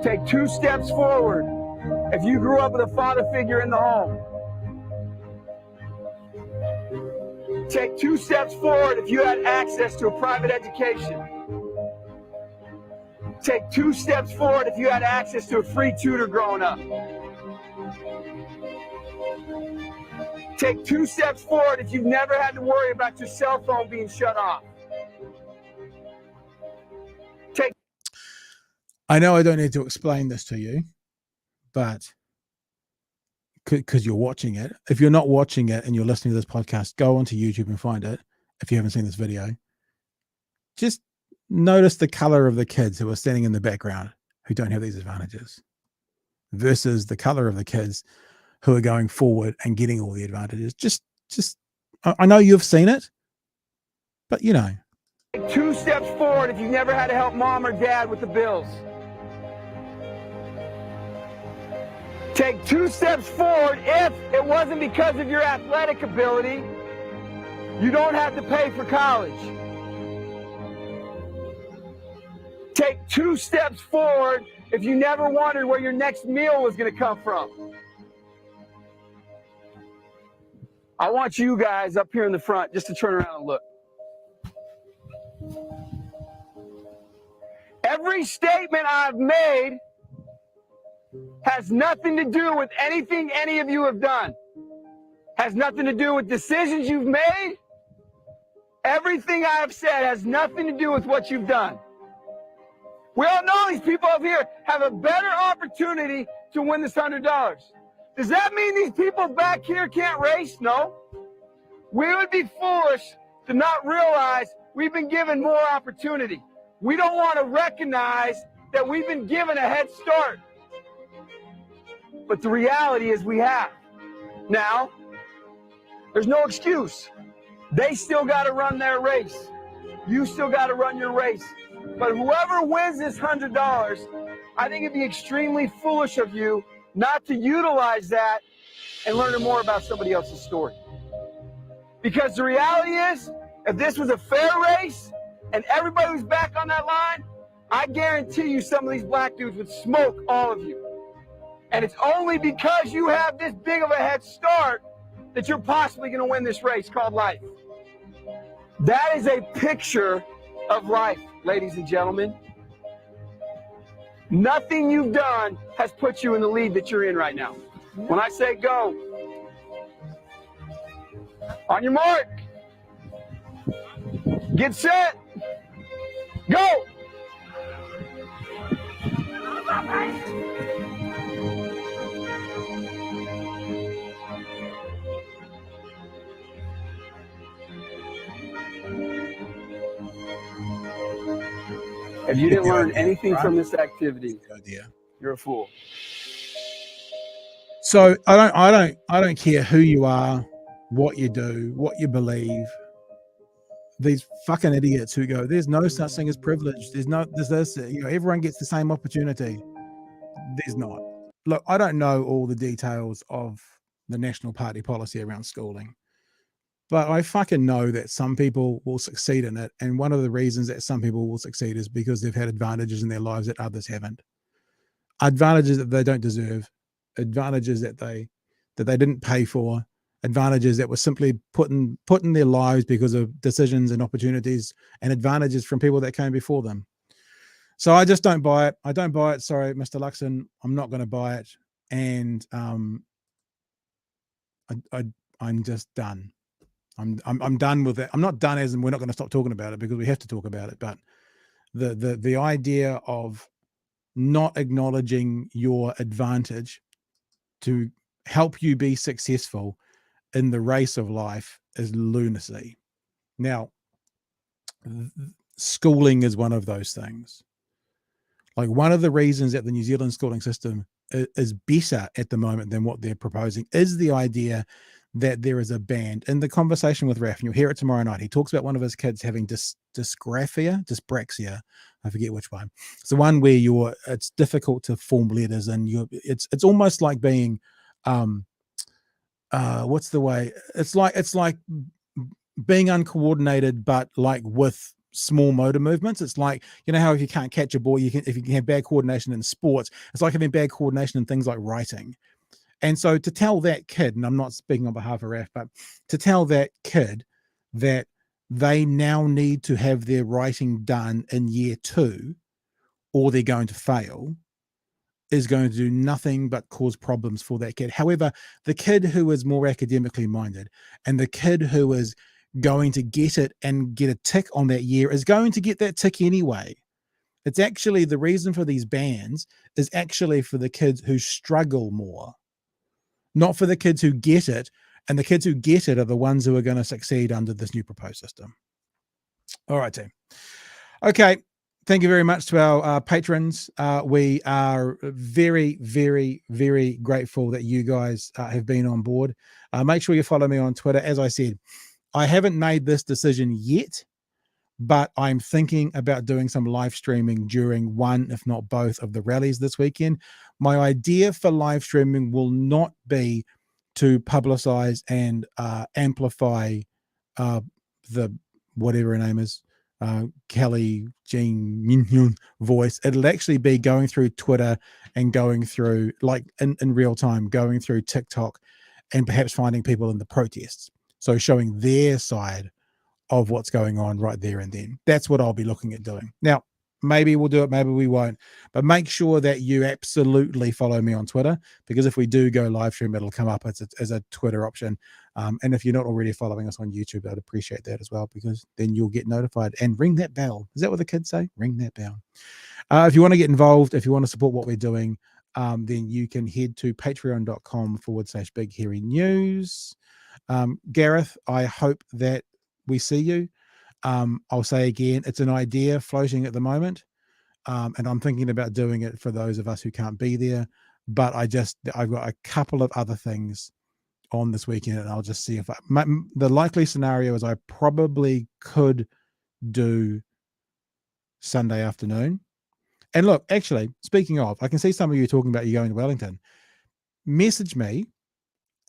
Take 2 steps forward if you grew up with a father figure in the home. Take 2 steps forward if you had access to a private education. Take 2 steps forward if you had access to a free tutor growing up. Take 2 steps forward if you've never had to worry about your cell phone being shut off. I know I don't need to explain this to you, but because you're watching it. If you're not watching it and you're listening to this podcast, go onto YouTube and find it if you haven't seen this video. Just notice the color of the kids who are standing in the background who don't have these advantages versus the color of the kids who are going forward and getting all the advantages. Just I know you've seen it, but you know. Take 2 steps forward if you've never had to help mom or dad with the bills. Take 2 steps forward if it wasn't because of your athletic ability, You don't have to pay for college. Take 2 steps forward if you never wondered where your next meal was going to come from. I want you guys up here in the front just to turn around and look. Every statement I've made has nothing to do with anything any of you have done. Has nothing to do with decisions you've made. Everything I have said has nothing to do with what you've done. We all know these people up here have a better opportunity to win this $100. Does that mean these people back here can't race? No. We would be foolish to not realize we've been given more opportunity. We don't want to recognize that we've been given a head start. But the reality is we have. Now, there's no excuse. They still got to run their race. You still got to run your race. But whoever wins this $100, I think it'd be extremely foolish of you not to utilize that and learn more about somebody else's story. Because the reality is, if this was a fair race and everybody was back on that line, I guarantee you some of these black dudes would smoke all of you. And it's only because you have this big of a head start that you're possibly going to win this race called life. That is a picture of life, ladies and gentlemen. Nothing you've done has put you in the lead that you're in right now. When I say go, on your mark, get set, go! If you didn't learn anything from this activity, you're a fool. So I don't care who you are, what you do, what you believe. These fucking idiots who go, there's no such thing as privilege. There's this, everyone gets the same opportunity. There's not. Look, I don't know all the details of the National Party policy around schooling, but I fucking know that some people will succeed in it. And one of the reasons that some people will succeed is because they've had advantages in their lives that others haven't. Advantages that they don't deserve, advantages that they didn't pay for, advantages that were simply put in their lives because of decisions and opportunities and advantages from people that came before them. So I just don't buy it. I don't buy it. Sorry, Mr. Luxon, I'm not going to buy it. And I'm just done. I'm done with it. I'm not done as in we're not going to stop talking about it because we have to talk about it. But the idea of not acknowledging your advantage to help you be successful in the race of life is lunacy. Now, schooling is one of those things. Like, one of the reasons that the New Zealand schooling system is better at the moment than what they're proposing is the idea that there is a band. In the conversation with Raf, and you'll hear it tomorrow night, he talks about one of his kids having dyspraxia, I forget which one. It's the one where it's difficult to form letters, and it's almost like being what's the way? It's like being uncoordinated, but like with small motor movements. It's like, you know how if you can't catch a ball, if you can have bad coordination in sports, it's like having bad coordination in things like writing. And so to tell that kid, and I'm not speaking on behalf of Raf, but to tell that kid that they now need to have their writing done in year 2 or they're going to fail is going to do nothing but cause problems for that kid. However, the kid who is more academically minded and the kid who is going to get it and get a tick on that year is going to get that tick anyway. It's actually the reason for these bans is actually for the kids who struggle more, not for the kids who get it. And the kids who get it are the ones who are going to succeed under this new proposed system. All right, team. Okay. Thank you very much to our patrons. We are very, very, very grateful that you guys have been on board. Make sure you follow me on Twitter. As I said, I haven't made this decision yet, but I'm thinking about doing some live streaming during one, if not both, of the rallies this weekend. My idea for live streaming will not be to publicize and amplify the whatever her name is, Kellie-Jay Keen-Minshull voice. It'll actually be going through Twitter and going through, like in real time, going through TikTok and perhaps finding people in the protests. So showing their side of what's going on right there and then. That's what I'll be looking at doing. Now, maybe we'll do it, maybe we won't. But make sure that you absolutely follow me on Twitter, because if we do go live stream, it'll come up as a Twitter option. And if you're not already following us on YouTube, I'd appreciate that as well, because then you'll get notified. And ring that bell. Is that what the kids say? Ring that bell. If you want to get involved, if you want to support what we're doing, then you can head to patreon.com/Big Hairy News. Gareth, I hope that we see you. I'll say again, it's an idea floating at the moment, and I'm thinking about doing it for those of us who can't be there. But I've got a couple of other things on this weekend, and I'll just see if the likely scenario is I probably could do Sunday afternoon. And look, actually, speaking of, I can see some of you talking about you going to Wellington. Message me,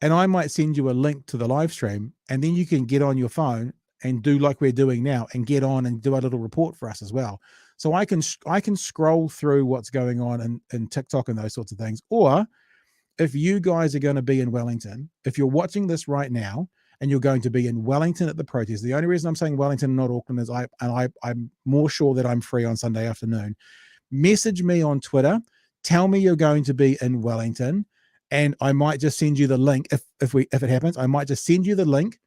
and I might send you a link to the live stream, and then you can get on your phone and do like we're doing now and get on and do a little report for us as well. So I can scroll through what's going on in TikTok and those sorts of things. Or if you guys are going to be in Wellington, if you're watching this right now and you're going to be in Wellington at the protest, the only reason I'm saying Wellington and not Auckland is I'm more sure that I'm free on Sunday afternoon. Message me on Twitter, tell me you're going to be in Wellington, and I might just send you the link. If it happens, I might just send you the link.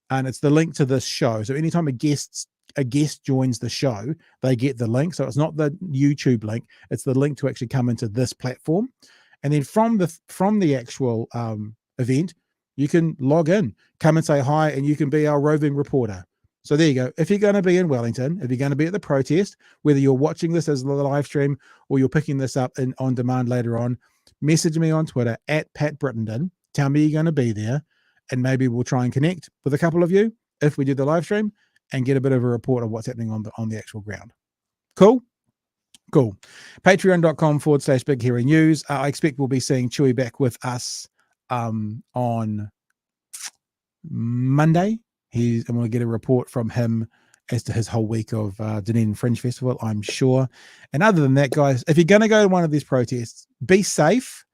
And it's the link to this show. So anytime a guest joins the show, they get the link. So it's not the YouTube link; it's the link to actually come into this platform. And then from the actual event, you can log in, come and say hi, and you can be our roving reporter. So there you go. If you're going to be in Wellington, if you're going to be at the protest, whether you're watching this as a live stream or you're picking this up on demand later on, message me on Twitter @PatBrittenden. Tell me you're going to be there. And maybe we'll try and connect with a couple of you if we do the live stream and get a bit of a report of what's happening on the actual ground. Cool? Cool. Patreon.com/Big Hairy News. I expect we'll be seeing Chewy back with us on Monday. And we'll get a report from him as to his whole week of Dunedin Fringe Festival, I'm sure. And other than that, guys, if you're going to go to one of these protests, be safe.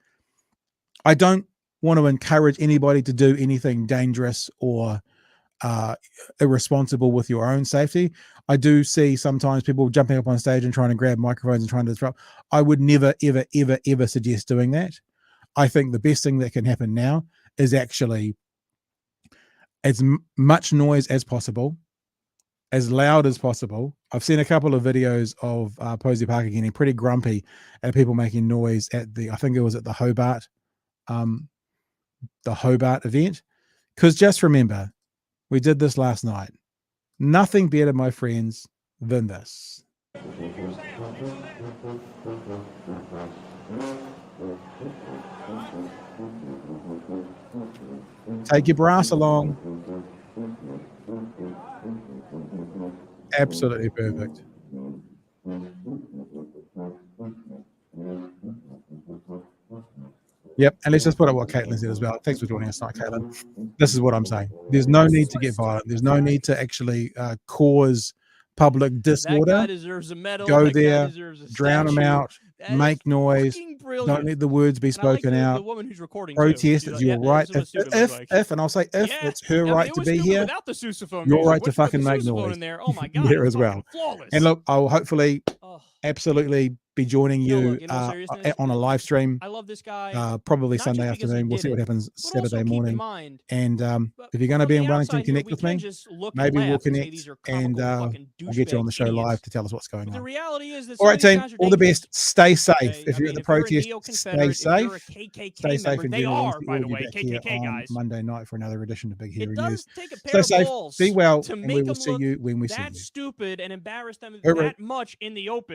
I don't want to encourage anybody to do anything dangerous or irresponsible with your own safety. I do see sometimes people jumping up on stage and trying to grab microphones and trying to disrupt. I would never, ever, ever, ever suggest doing that. I think the best thing that can happen now is actually as much noise as possible, as loud as possible. I've seen a couple of videos of Posie Parker getting pretty grumpy at people making noise at I think it was at the Hobart event. Because just remember, we did this last night. Nothing better, my friends, than this. Take your brass along. Absolutely perfect. Yep, and let's just put up what Caitlin said as well. Thanks for joining us tonight, Caitlin. This is what I'm saying. There's no need to get violent. There's no need to actually cause public disorder. That guy deserves a medal. Go that there, guy deserves a drown them statue. out, That make is noise. fucking brilliant. Don't let the words be spoken the out. woman who's recording Protest, too. it's She's your like, right. yeah, If, and I'll say if, yeah. it's her I mean, right it to was be stupid here. without the sousaphone Your music. right to Once you put fucking the make sousaphone noise. in there, oh my God, there it's as well. flawless. And look, I'll hopefully absolutely be joining No, you look, in all seriousness, on a live stream. I love this guy. Probably not Sunday just because he afternoon. We'll did see what it, happens but also Saturday keep in morning. mind, And if you're going to from be the in Wellington, outside here, connect we with can me. just look and Maybe we'll laugh and say connect, these are and comical fucking we'll get you on the show douchebag live idiots. to tell us what's going But the on. reality is that All some right, of these team. guys are All the dangerous. best. Stay safe. Okay? If I you're mean, at the if you're a protest, neo-Confederate, stay if you're a safe. KKK Stay safe member, and they do your are, by the way, back here KKK on guys. Monday night for another edition of Big Hairy It News. does take a Stay pair of safe. balls Be well, to and we make will them see look you when we see that you. stupid and embarrass them Hooroo. that much in the open.